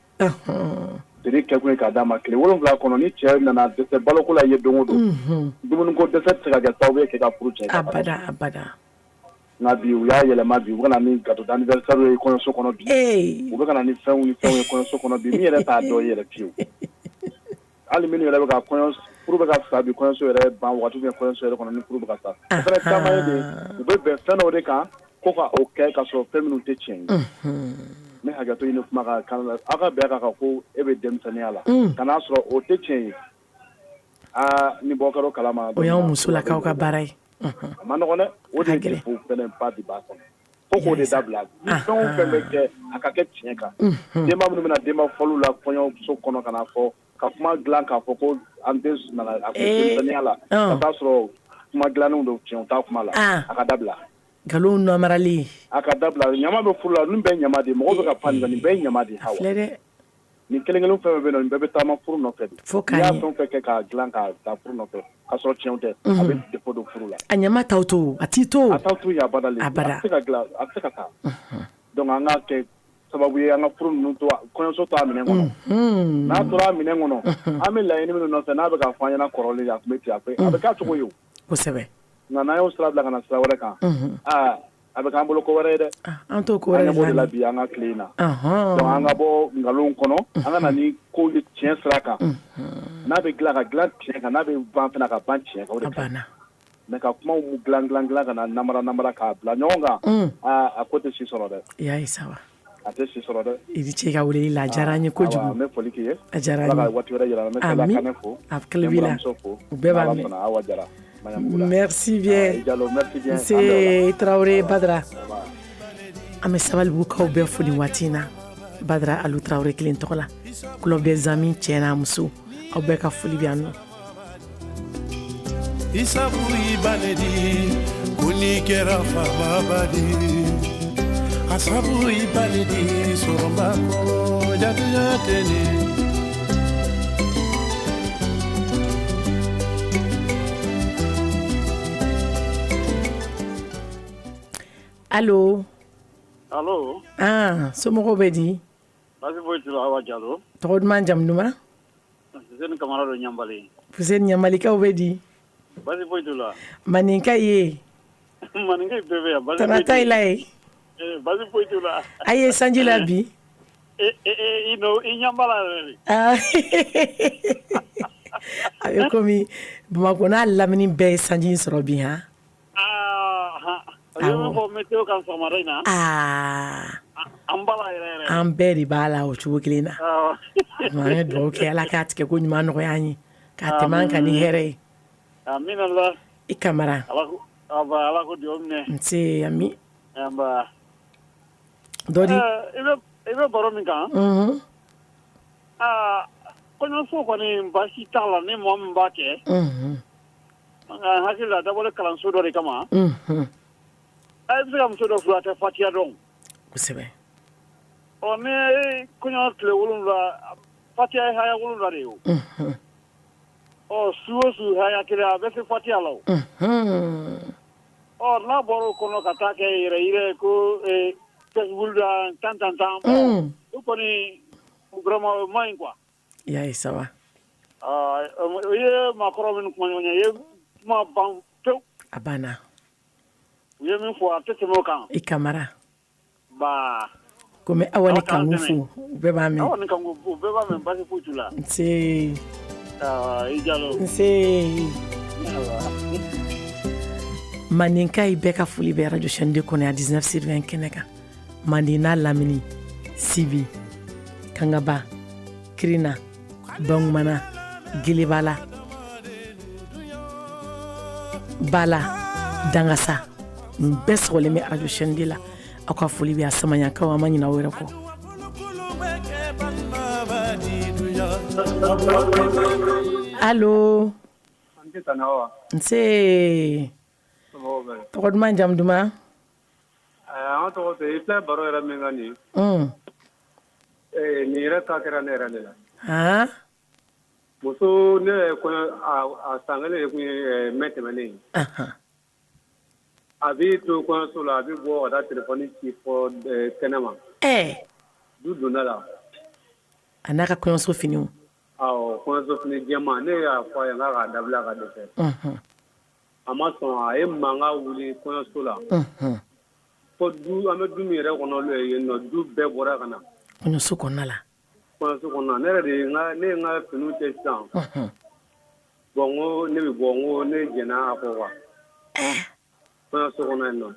S10: seri kɛ kun ye k'a d'a ma tile 7 kɔnɔ ni cɛ nana dɛsɛ baloko la ye don o don dumuniko dɛsɛ tɛ se ka kɛ sababu ye k'e ka furu cɛ
S6: abada
S10: nka bi u y'a yɛlɛma bi u bɛ ka na ni gâteau d'anniversaire ye kɔɲɔso kɔnɔ bi u bɛ ka na ni fɛnw ye kɔɲɔso kɔnɔ bi min yɛrɛ t'a dɔn yɛrɛ fiyewu hali minnu yɛrɛ bɛ ka furu bɛ ka sa bi kɔɲɔso yɛrɛ ban waati bɛ kɔɲɔso yɛrɛ kɔnɔ ni furu bɛ ka sa o fana caman ye de u bɛ bɛn fɛn dɔ de kan ko ka o kɛ ka sɔrɔ fɛn minnu tɛ tiɲɛ ye ne hakɛto ɲini kuma ka kan la aw ka bɛn ka ko e bɛ denmisɛnninya la ka n'a sɔrɔ o tɛ tiɲɛ ye ni bɔ kɛra kalama
S6: o y'anw musolakaw ka baara ye
S10: a ma nɔgɔn dɛ o de ye fo fɛnɛ ba bi b'a kɔnɔ fo k'o de dabila ni fɛn o fɛn bɛ kɛ a ka kɛ tiɲɛ kan denba minnu bɛna denba fɔliw la kɔɲɔmuso kɔnɔ ka na fɔ ka kuma dilan k'a fɔ ko an tɛ nana a ko denmisɛnninya la ka taa sɔrɔ kuma dilannenw don tiɲɛ t'a kuma la a ka dabila
S6: nkalon nɔmarali
S10: a ka dabila ɲama bɛ furu la nin bɛɛ ɲama de mɔgɔw bɛ ka pan nin bɛɛ ɲama de hawa ni kelen kelen fɛn bɛ yen nɔ nin bɛɛ bɛ taama furu nɔfɛ de n'i y'a fɛn fɛn kɛ k'a dilan k'a taa furu nɔfɛ k'a sɔrɔ tiɲɛ tɛ a bɛ dépôt don furu la
S6: a ɲama t'aw to a t'i to
S10: a t'aw to yen abada a tɛ se ka dilan a tɛ se ka taa donc an k'a kɛ sababu ye an ka furu ninnu to kɔɲɔso to a minɛn kɔnɔ n'a tora a minɛn kɔnɔ an bɛ laɲini minnu nɔfɛ n'a bɛ ka fɔ an ɲɛna kɔrɔlen a tun bɛ ten a bɛ k'a cogo ye o
S6: kosɛbɛ
S10: nka n'an y'o sira bila ka na sira wɛrɛ kan a bɛ k'an bolo ko wɛrɛ ye dɛ
S6: an t'o ko wɛrɛ
S10: an ɲɛ la bi an ka tile in na donc an ka bɔ nkalon kɔnɔ an ka na ni ko ye tiɲɛ sira kan n'a bɛ dilan ka dilan tiɲɛ kan n'a bɛ ban fana ka ban tiɲɛ kan o de kan mais ka kumaw dilan ka na namara k'a bila ɲɔgɔn kan a ko tɛ si sɔrɔ dɛ
S6: i y'a ye sawa
S10: a tɛ si sɔrɔ dɛ
S6: i ni ce ka weleli la a diyara an ye kojugu
S10: n bɛ foli k'i ye
S6: a diyara an ye
S10: waati wɛrɛ yɛlɛma n bɛ sɛbɛn kanɛ fo
S6: a kile b'i la u bɛɛ b'a mɛn
S10: awa jara
S6: merci bien c'est Traoré Badara an bɛ sabalibugukaw bɛɛ fo nin waati in na Badara Alu Traoré kelen tɔgɔ la club des amis cɛ n'a muso aw bɛɛ ka foli bɛ yan nɔ
S9: Isabu ibaledi kuni kera famabadi Asabu ibaledi soromba ko jatujateni
S6: Allo
S11: Allo
S6: somɔgɔw bɛ di
S11: basi foyi t'u la Awa Jalo
S6: tɔgɔ duman jamu duman
S11: Fuseni Kamara do Ɲambali
S6: Fuseni Ɲambalikaw bɛ di
S11: basi foyi t'u la
S6: maninka ye
S11: maninka bɛɛ bɛ yan
S6: Tanata i la ye
S11: basi foyi t'u la
S6: a ye sanji la bi
S11: i Ɲambala yɛrɛ
S6: a bɛ komi Bamakɔ n'a lamini bɛɛ ye sanji sɔrɔ bi han
S11: météo kan sɔgɔmada in na an bala yɛrɛ
S6: an bɛɛ de b'a la o cogo kelen na an ye dugawu kɛ Ala k'a tigɛ ko ɲuman nɔgɔya an ye k'a tɛmɛ an kan ni hɛrɛ ye
S11: amina
S6: i Kamara
S11: Ala ko dugawu minɛ
S6: nse ami
S11: dɔ di i bɛ baro min kan kɔɲɔso kɔni baasi t'a la ni mɔgɔ min b'a kɛ nka hakili la dabɔlen kalanso dɔ de kama a bɛ se ka muso dɔ furu a tɛ fatiya dɔn
S6: kosɛbɛ
S11: ni kɔɲɔ tile 7 fatiya ye haya 7 de ye o su o su haya kelen a bɛ se fatiya la o n'a bɔra o kɔnɔ ka taa kɛ yɛrɛ ko Facebook la tan o kɔni vraiment o ma ɲi quoi
S6: i y'a ye sawa
S11: o ye maakɔrɔ minnu kuma ɲɔgɔn ye i ye kuma ban pewu
S6: a banna
S11: u ye min fɔ a tɛ tɛmɛ o kan
S6: i Kamara
S11: komi
S6: Awa ni Kangu fo u bɛɛ b'a mɛn
S11: Awa ni Kangu u bɛɛ b'a mɛn basi foyi t'u la
S6: nse
S11: i Jalo
S6: nse Mandinka yi bɛɛ ka foli bɛ radio chaîne de kɔnɔ 19/20 kɛnɛ kan Manden n'a lamini Sibi Kangaba Kirina Bangmana Gelebala Bala Dangasa bɛɛ sɔgɔlen bɛ radio chaîne de la aw ka foli bɛ a Samaɲakaw a ma ɲinɛ aw yɛrɛ kɔ allo nse tɔgɔ duman jamu duman
S12: an tɔgɔ fɛ i filɛ baro yɛrɛ min kan nin nin yɛrɛ ta kɛra ne yɛrɛ de la muso ne a san kelen de tun ye mɛn tɛmɛnen a b'i to kɔɲɔso la a bɛ bɔ ka taa telefɔni ci fɔ kɛnɛ ma du donda la
S6: a n'a ka kɔɲɔso finiw
S12: kɔɲɔso fini jɛman ne y'a fɔ a ye k'a dabila ka dɛsɛ a ma sɔn a ye mankan wuli kɔɲɔso la fo an bɛ du min yɛrɛ kɔnɔ yen nɔ du bɛɛ bɔra ka na
S6: kɔɲɔso kɔnɔna la
S12: kɔɲɔso kɔnɔna ne yɛrɛ de ne ye n ka finiw cɛ sisan Bon, ne bɛ bɔ n ko ne jɛnna a kɔ quoi. Kɔɲɔso kɔnɔ yen nɔ.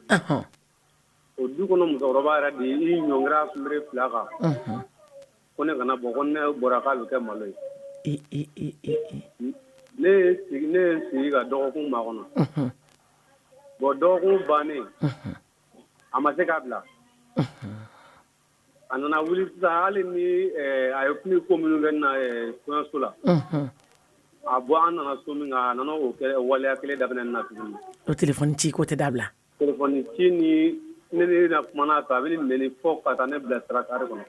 S12: O du kɔnɔ musokɔrɔba yɛrɛ de y'i ɲɔngiri sunbere 2 kan. Ko ne kana bɔ ko ne bɔra k'a bɛ kɛ malo ye. Ne ye sigi ka dɔgɔkun makɔnɔ. Bon dɔgɔkun bannen. A ma se k'a bila. A nana wuli sisan hali ni a ye kuma ko minnu kɛ na kɔɲɔso la. A bɔ an nana so min kan a nana o kɛ waleya kelen daminɛ na tuguni.
S6: O téléphone ci ko tɛ dabila.
S12: Téléphone ci ni ne na kuma n'a fɛ a bɛ ne nɛni fɔ ka taa ne bila sira kare kɔnɔ.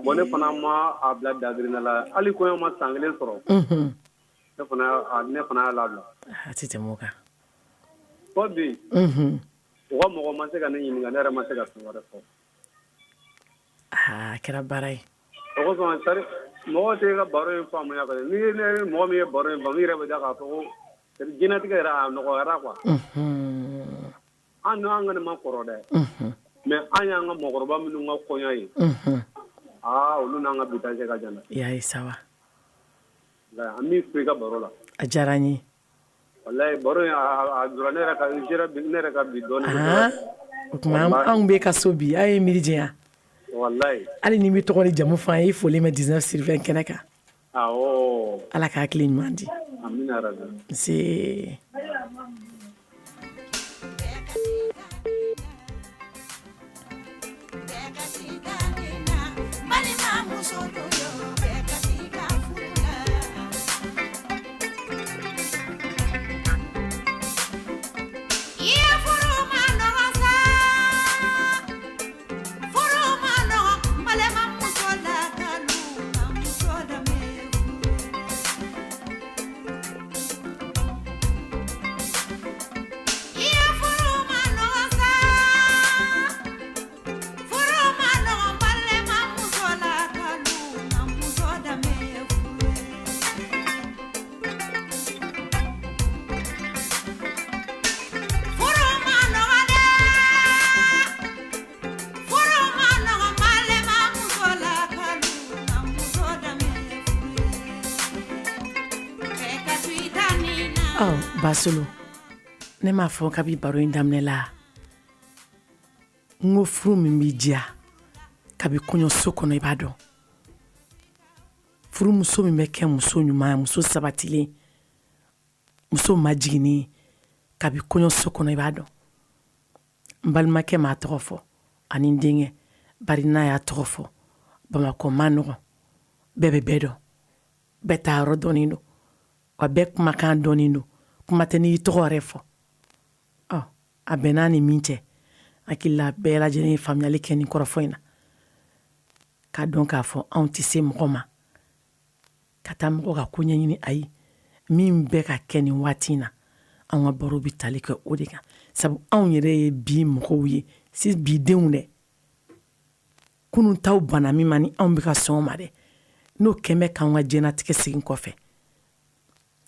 S12: Bon ne fana ma a bila dagirinda la hali kɔɲɔ ma san 1 sɔrɔ. Ne fana y'a labila.
S6: A tɛ tɛmɛ o kan.
S12: Fɔ bi. U ka mɔgɔ ma se ka ne ɲininka ne yɛrɛ ma se ka fɛn wɛrɛ fɔ.
S6: A kɛra baara ye.
S12: O kosɔn sari mɔgɔ tɛ ka baro in faamuya kɔni ni ne mɔgɔ min ye baro in faamu i yɛrɛ bɛ da k'a fɔ ko jinɛtigɛ yɛrɛ a nɔgɔyara quoi. An n'an kɔni ma kɔrɔ dɛ. Mais an y'an ka mɔgɔkɔrɔba minnu ka kɔɲɔ ye. Olu n'an ka bi ta cɛ ka jan dɛ.
S6: Ya ye sawa.
S12: An b'i fo i ka baro la.
S6: A diyara n ye.
S12: Wallahi baro in a donna ne yɛrɛ ka bi dɔɔnin.
S6: O tuma anw bɛ ka so bi a ye miiri jɛnya.
S12: Wallahi.
S6: Hali ni bɛ tɔgɔ ni jamu fɔ an ye i folen bɛ 19 sur 20 kɛnɛ kan.
S12: Awɔ.
S6: Ala ka hakili ɲuman di.
S12: Amina yarabi.
S6: Nse. Basolo ne m'a fɔ kabi baro in daminɛ la n ko furu min b'i diya kabi kɔɲɔso kɔnɔ i b'a dɔn furumuso min bɛ kɛ muso ɲuman muso sabatilen muso majiginin kabi kɔɲɔso kɔnɔ i b'a dɔn n balimakɛ m'a tɔgɔ fɔ ani n denkɛ bari n'a y'a tɔgɔ fɔ Bamakɔ ma nɔgɔn bɛɛ bɛ bɛɛ dɔn bɛɛ ta yɔrɔ dɔnnen don wa bɛɛ kumakan dɔnnen don kuma tɛ n'i tɔgɔ yɛrɛ fɔ a bɛnna ni min cɛ hakilila bɛɛ lajɛlen ye faamuyali kɛ nin kɔrɔfɔ in na k'a dɔn k'a fɔ anw tɛ se mɔgɔ ma ka taa mɔgɔ ka ko ɲɛɲini ayi min bɛ ka kɛ nin waati in na anw ka baro bɛ tali kɛ o de kan sabu anw yɛrɛ ye bi mɔgɔw ye bi denw dɛ kunun taw bana min ma ni anw bɛ ka sɔn o ma dɛ n'o kɛn bɛ k'anw ka diɲɛlatigɛ segin kɔfɛ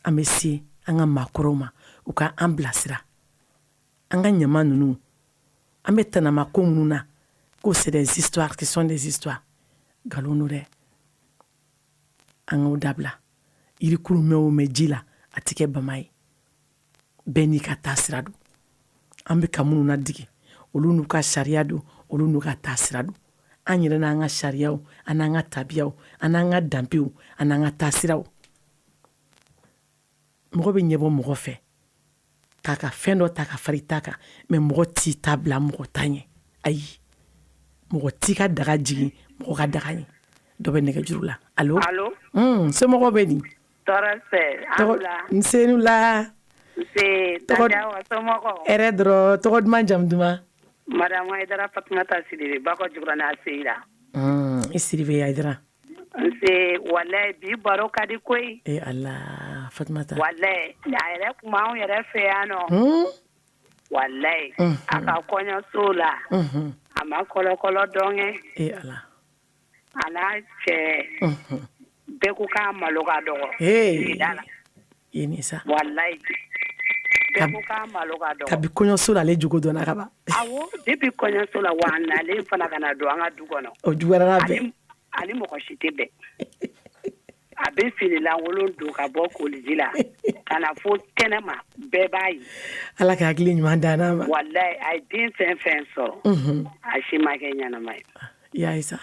S6: an bɛ se an ka maakɔrɔw ma u ka an bilasira an ka ɲama ninnu an bɛ tɛnɛma ko minnu na ko c'est des histoires qui sont des histoires nkalon don dɛ an k'o dabila yirikuru mɛn o mɛn ji la a tɛ kɛ bama ye bɛɛ n'i ka taasira don an bɛ ka minnu ladege olu n'u ka sariya don olu n'u ka taasira don an yɛrɛ n'an ka sariyaw an n'an ka tabiyaw an n'an ka danpew an n'an ka taasiraw mɔgɔ bɛ ɲɛbɔ mɔgɔ fɛ k'a ka fɛn dɔ ta ka fara i ta kan mɛ mɔgɔ t'i ta bila mɔgɔ ta ɲɛ ayi mɔgɔ t'i ka daga jigin mɔgɔ ka daga ɲɛ dɔ bɛ nɛgɛjuru la alo somɔgɔ bɛ di
S13: tɔɔrɔ tɛ
S6: nsenu la hɛrɛ dɔrɔn tɔgɔ duman jamu duman
S13: Madame Aïdara Fatumata Sidibé bako jurana Seira
S6: i Sidibé Aïdara
S13: nse wallahi bi baro kadi koyi
S6: Allah Fatumata
S13: wallahi a yɛrɛ kuma anw yɛrɛ fɛ yan nɔ wallahi a ka kɔɲɔso la a ma kɔlɔkɔlɔ dɔn kɛ
S6: Allah
S13: a n'a cɛ bɛɛ ko k'a malo ka dɔgɔ
S6: yenisa
S13: wallahi bɛɛ ko k'a malo ka dɔgɔ
S6: kabi kɔɲɔso la ale jogo dɔnna ka ban
S13: awɔ depuis kɔɲɔso la wa nalen fana ka na don an ka du kɔnɔ
S6: o juguyara bɛɛ
S13: ani mɔgɔ si tɛ bɛn a bɛ fini lankolon don ka bɔ koliji la ka na fo kɛnɛma bɛɛ b'a ye.
S6: Ala ka hakili ɲuman d'an ma.
S13: Walayi a ye den fɛn fɛn sɔrɔ a si ma kɛ ɲɛnama ye.
S6: Ya Isa.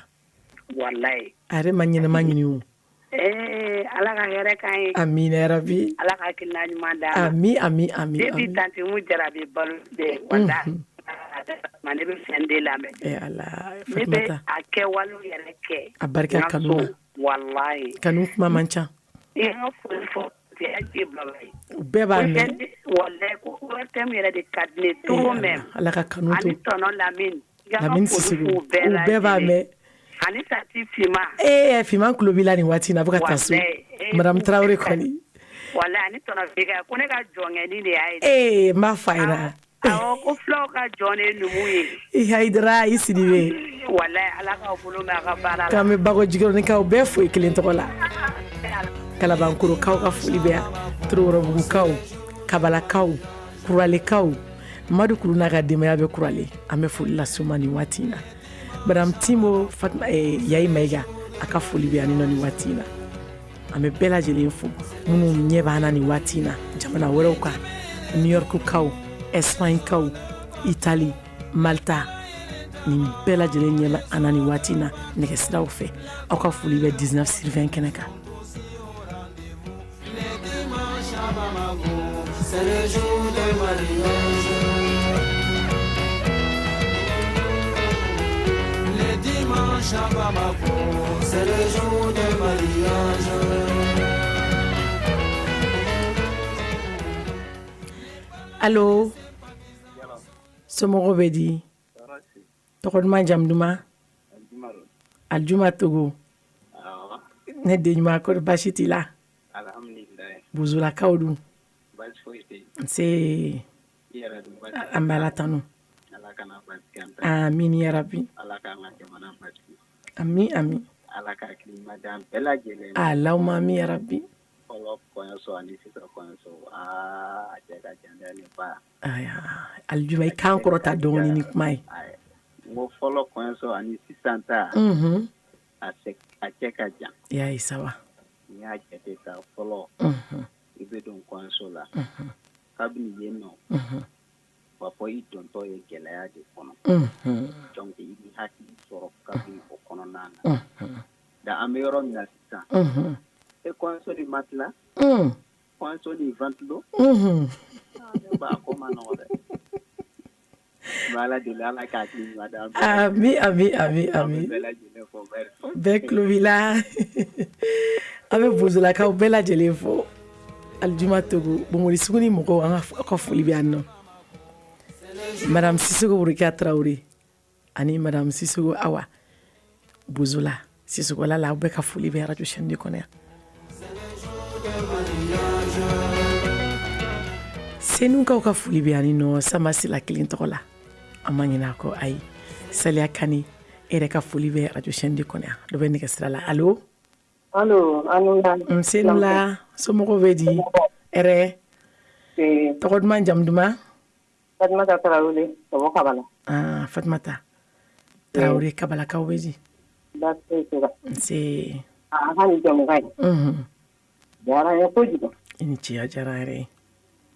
S13: Walayi.
S6: A yɛrɛ ma ɲɛnama ɲini o.
S13: Ala ka hɛrɛ k'an ye.
S6: Amina ya Rabbi.
S13: Ala ka hakilina ɲuman d'an ma.
S6: Amin.
S13: Depuis tante Umu Jarabi balo de walayi. Ne bɛ fɛn de lamɛn.
S6: Ala
S13: ne bɛ a kɛ waliw yɛrɛ kɛ.
S6: A barika kanu na.
S13: Walayi.
S6: Kanu kuma man ca.
S13: I ka foli fɔ cɛ baba ye.
S6: Bɛɛ b'a mɛn.
S13: Walayi ko thème yɛrɛ de ka di ne trop même.
S6: Ala ka kanu to.
S13: Ani tɔnɔ Lamine.
S6: Lamine Sissoco. U bɛɛ b'a mɛn.
S13: Ani Sati Fima.
S6: Fima kulo b'i la nin waati in na a bɛ ka taa so. Madame Traoré kɔni.
S13: Walayi ani tɔnɔ Beka ko ne ka jɔnkɛni de y'a
S6: ye. N b'a f'a ɲɛna.
S13: Awɔ ko fulaw ka jɔn de numu ye.
S6: I Hayidara i Sidibe.
S13: Walayi Ala k'aw bolo mɛn a ka baara la.
S6: K'an bɛ Bako Jikɔrɔnikaw bɛɛ fo i kelen tɔgɔ la. Kalabankorokaw ka foli bɛ yan. Torokɔrɔbugukaw, Kabalakaw, Kuralekaw, Madu Kuru n'a ka denbaya bɛ Kurale. An bɛ foli lase u ma nin waati in na. Madame Timo Fatima Yayi Mayiga a ka foli bɛ yan nɔ nin waati in na. An bɛ bɛɛ lajɛlen fo minnu ɲɛ b'an na nin waati in na jamana wɛrɛw kan New York kaw, Espagne kaw, Italie, Malta nin bɛɛ lajɛlen ɲɛ bɛ an na nin waati in na nɛgɛsiraw fɛ aw ka foli bɛ 19/20 kɛnɛ kan.
S9: C'est le jour de mariage. Le dimanche à Bamako, c'est le jour de mariage.
S6: Allô? Somɔgɔw bɛ di? Tɔgɔ duman jamu duman? Aljuma Togo. Ne den ɲuman kɔri baasi t'i la?
S14: Alhamdulillah.
S6: Buzulakaw dun?
S14: Baasi foyi tɛ yen.
S6: Nse. An bɛ Ala tanu.
S14: Ala kana basigi an bɛɛ.
S6: Amin ya Rabbi.
S14: Ala k'an ka jamana basigi.
S6: Amin.
S14: Ala ka hakilima di an bɛɛ lajɛlen.
S6: Allahumma amin ya Rabbi.
S14: Fɔlɔ kɔɲɔso ani sisan kɔɲɔso a cɛ ka jan dɛ nin ba.
S6: Aljuma i kan kɔrɔta dɔɔni ni kuma ye.
S14: N ko fɔlɔ kɔɲɔso ani sisan ta. A cɛ ka jan.
S6: Ya Isa wa.
S14: N'i y'a jate ta fɔlɔ. I bɛ don kɔɲɔso la. Kabini yen nɔ. Wa fɔ i dontɔ ye gɛlɛya de kɔnɔ. Donc i bɛ hakili sɔrɔ kabini o kɔnɔna na. Da an bɛ yɔrɔ min na sisan. E kɔɲɔso ni matila. Kɔɲɔso ni ventilo. Ne ba ko ma nɔgɔ dɛ. Ala deli Ala ka hakili ɲuman d'an bɛɛ.
S6: Amin. Bɛɛ tulo b'i la. An bɛ Buzulakaw bɛɛ lajɛlen fo. Aljuma Togo Bonkoli sugu ni mɔgɔw an ka foli bɛ yan nɔ. Madame Sissoco Burikiya Traoré ani Madame Sissoco Awa Buzula Sissoco la aw bɛɛ ka foli bɛ radio chaîne de kɔnɔ yan. Senukaw ka foli bɛ yan nɔ Samasila kelen tɔgɔ la. An ma ɲinɛ a kɔ ayi. Saliya Kani e yɛrɛ ka foli bɛ radio chaîne de kɔnɔ yan. Dɔ bɛ nɛgɛsira la. Allo? Senula somɔgɔw bɛ di? Ɛrɛ? Tɔgɔ duman jamu duman?
S15: Fatumata Traoré, Togo Kabala.
S6: Fatumata Traoré, Kabalakaw bɛ di?
S15: Baasi tɛ
S6: Nse.
S15: Hali jamukan ye. Diyara n ye kojugu.
S6: I ni ce a diyara yɛrɛ ye.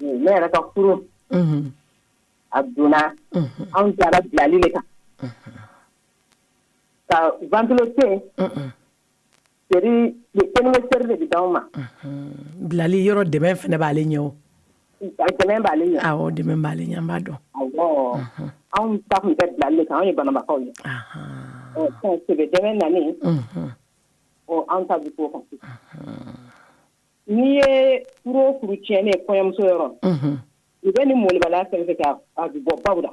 S15: Ne yɛrɛ ka furu. A donna anw taara bilali de kan. Ka ventilo tɛ yen. Seri anniversaire de bɛ d'anw ma.
S6: Bilali yɔrɔ dɛmɛ fana b'ale ɲɛ o.
S15: Dɛmɛ b'ale ɲɛ.
S6: Awɔ dɛmɛ b'ale ɲɛ an b'a dɔn.
S15: Awɔ anw ta tun tɛ bilali de kan anw ye banabagatɔw ye. Sɛbɛ dɛmɛ nalen. Anw ta bɛ k'o kan. N'i ye furu o furu tiɲɛnen ye kɔɲɔmuso yɔrɔ. I bɛ ni molibaliya fɛn fɛn kɛ a bɛ bɔ baw la.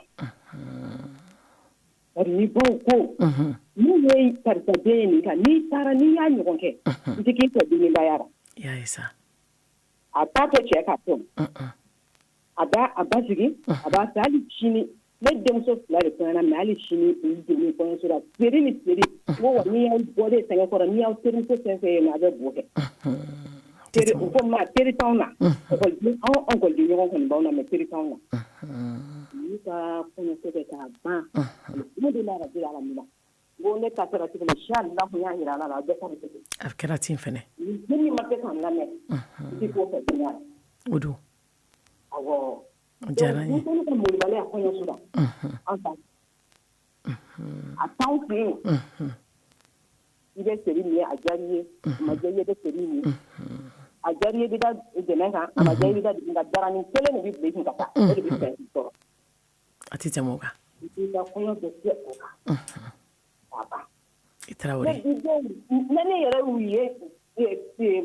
S15: Bari ni baw ko. N'u ye karisa den ye nin kan n'i taara n'i y'a ɲɔgɔn kɛ. I tɛ k'i fɛ denibaya la.
S6: Ya Isa.
S15: A t'a to cɛ ka to. A b'a a ba sigi. A b'a fɛ hali sini ne denmuso 2 de kɔɲɔna mais hali sini olu donni kɔɲɔso la. Seri ni seri. N ko wa n'i y'aw bɔlen sɛgɛn kɔrɔ n'i y'aw terimuso fɛn fɛn ye nɔ a bɛ bo kɛ. Teri u ko ma teri t'anw na. Anw ɔkɔliden ɲɔgɔn kɔni b'anw na mais teri t'anw na. N'u ka kɔɲɔso kɛ k'a ban. Ne de la radio la min na. ngo ne ta tara tigɛ insha Allah ya yira la bɛɛ ka bɛ
S6: a kɛra ten fɛnɛ
S15: ni ma kɛ kan lamɛn i ko fɛ dunya
S6: o don
S15: awɔ
S6: diyara n ye
S15: ko ko mɔlibali a kɔɲɔso la an ta a t'anw fɛ yen i bɛ seri min ye a diyara i ye a ma diya i ye i bɛ seri min ye a diyara i ye i bɛ da dɛmɛ kan a ma diya i bɛ da nka daranin kelen de bɛ bila i kun ka taa o de bɛ fɛn sɔrɔ
S6: a tɛ tɛmɛ o kan
S15: i ka kɔɲɔ bɛ kɛ o kan a ban
S6: i Tarawele
S15: ne yɛrɛ y'u ye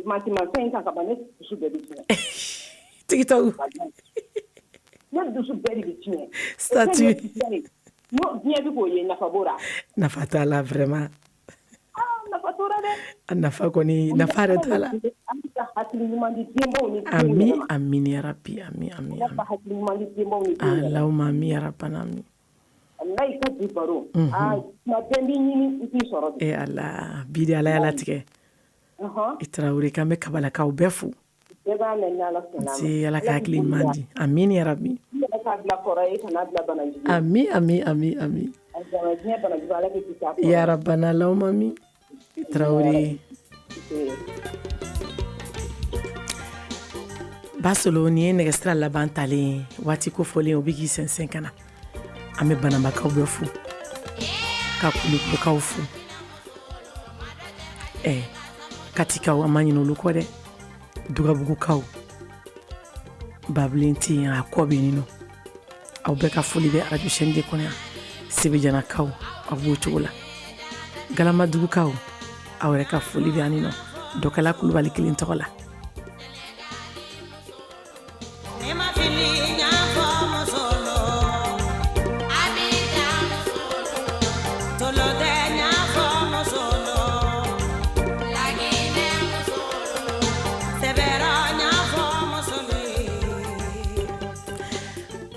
S15: mansimafɛn kan ka ban ne dusu bɛɛ bɛ tiɲɛ
S6: tigitɔw
S15: ne dusu bɛɛ de bɛ tiɲɛ
S6: statut
S15: diɲɛ bɛ k'o ye nafa b'o la
S6: nafa t'a la vraiment
S15: nafa t'ora dɛ
S6: a nafa kɔni nafa yɛrɛ t'a la
S15: an bɛ ka hakili ɲuman di denbaw ni
S6: ami amin ya rabbi ami
S15: ka hakili ɲuman di denbaw ni denw ma
S6: Allahumma amin ya rabbana amin
S15: wallahi ka bi baro tuma bɛɛ n b'i ɲini i k'i sɔrɔ bi
S6: Allah bi de Ala y'a latigɛ i Tarawele k'an bɛ kabalakaw bɛɛ fo
S15: bɛɛ b'a mɛn ni Ala sɔnna
S6: se Ala ka hakili ɲuman di amin ya rabbi
S15: k'a bila kɔrɔ ye kana bila banajugu
S6: amin amin amin amin
S15: diɲɛ banajugu Ala k'i kisi a kɔrɔ
S6: ya rabbana Allahumma amin Tarawele Basolo ni ye nɛgɛsira laban talen waati ko fɔlen o bɛ k'i sɛnsɛn ka na an bɛ banabakaw bɛɛ fo ka kulukulukaw fo katikaw an ma ɲinɛ olu kɔ dɛ dugabugukaw babilen tɛ yen a kɔ bɛ yen nɔ aw bɛɛ ka foli bɛ radio chaîne de kɔnɔ yan sebejanakaw aw b'o cogo la galamadugukaw aw yɛrɛ ka foli bɛ yan nɔ dɔkala kulubali kelen tɔgɔ la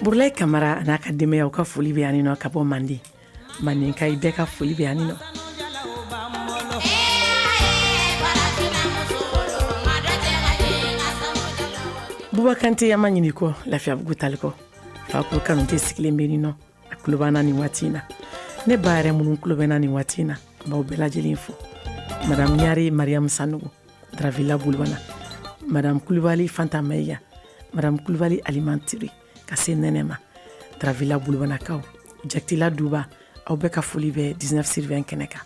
S6: Burlai Kamara n'a ka denbayaw ka foli bɛ yan nɔ ka bɔ Manden Mandenka i bɛɛ ka foli bɛ yan nɔ Buba Kante an ma ɲinɛ i kɔ Lafiyabugu tali kɔ Fakuru Kanute sigilen bɛ nin nɔ a tulo b'an na nin waati in na ne ba yɛrɛ minnu tulo bɛ na nin waati in na n b'aw bɛɛ lajɛlen fo Madame Ɲare Mariam Sanogo Dravila Bulwana Madame Kulibali Fanta Meya Madame Kulibali Alimentiri ka se nɛnɛ ma Dravila Bulwanakaw Jaktila Duba aw bɛɛ ka foli bɛ 19/20 kɛnɛ kan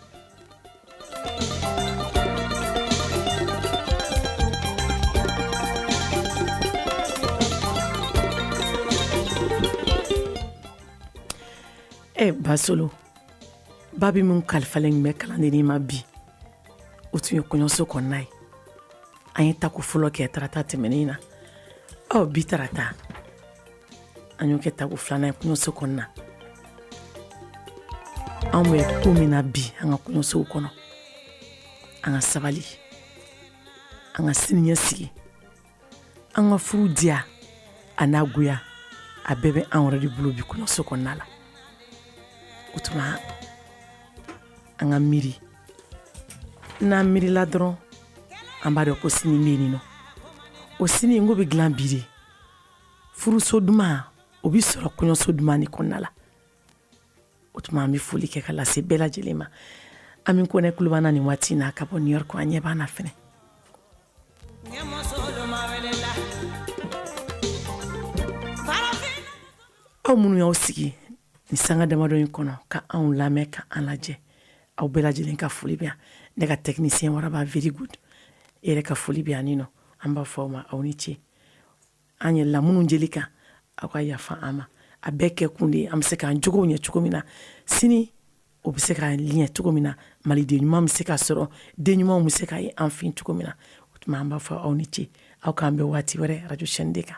S6: Basolo babi mun kalifalen bɛ kalandeni ma bi o tun ye kɔɲɔso kɔnɔna ye an ye tako fɔlɔ kɛ tarata tɛmɛnen na bi tarata an y'o kɛ tako filanan ye kɔɲɔso kɔnɔna an bɛ ko min na bi an ka kɔɲɔsow kɔnɔ an ka sabali an ka siniɲɛsigi an ka furu diya a n'a goya a bɛɛ bɛ an yɛrɛ de bolo bi kɔɲɔso kɔnɔna la o tuma an ka miiri n'an miirila dɔrɔn an b'a dɔn ko sini bɛ yen nɔ o sini n ko bɛ dilan bi de furuso duman o bɛ sɔrɔ kɔɲɔso duman de kɔnɔna la o tuma an bɛ foli kɛ ka lase bɛɛ lajɛlen ma an bɛ Kɔnɛ kulo b'an na nin waati in na ka bɔ New York an ɲɛ b'an na fɛnɛ aw minnu y'aw sigi ni sanga damadɔ in kɔnɔ ka anw lamɛn ka an lajɛ aw bɛɛ lajɛlen ka foli bɛ yan ne ka technicien Waraba very good e yɛrɛ ka foli bɛ yan nin nɔ an b'a fɔ aw ma aw ni ce an yɛlɛla minnu jeli kan aw ka yafa an ma a bɛɛ kɛ kun de ye an bɛ se k'an jogow ɲɛ cogo min na sini o bɛ se ka ɲɛ cogo min na maliden ɲuman bɛ se ka sɔrɔ den ɲumanw bɛ se ka ye an fin cogo min na o tuma an b'a fɔ aw ni ce aw k'an bɛ waati wɛrɛ radio chaîne de kan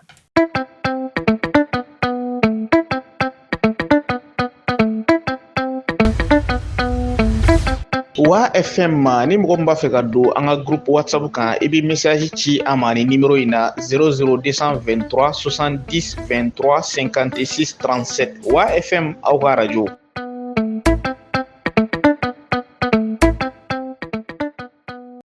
S1: Wa FM ni mɔgɔ min b'a fɛ ka don an ka groupe WhatsApp kan i bɛ message ci an ma ni numéro in na 00223 70 23 56 37 Wa FM aw ka radio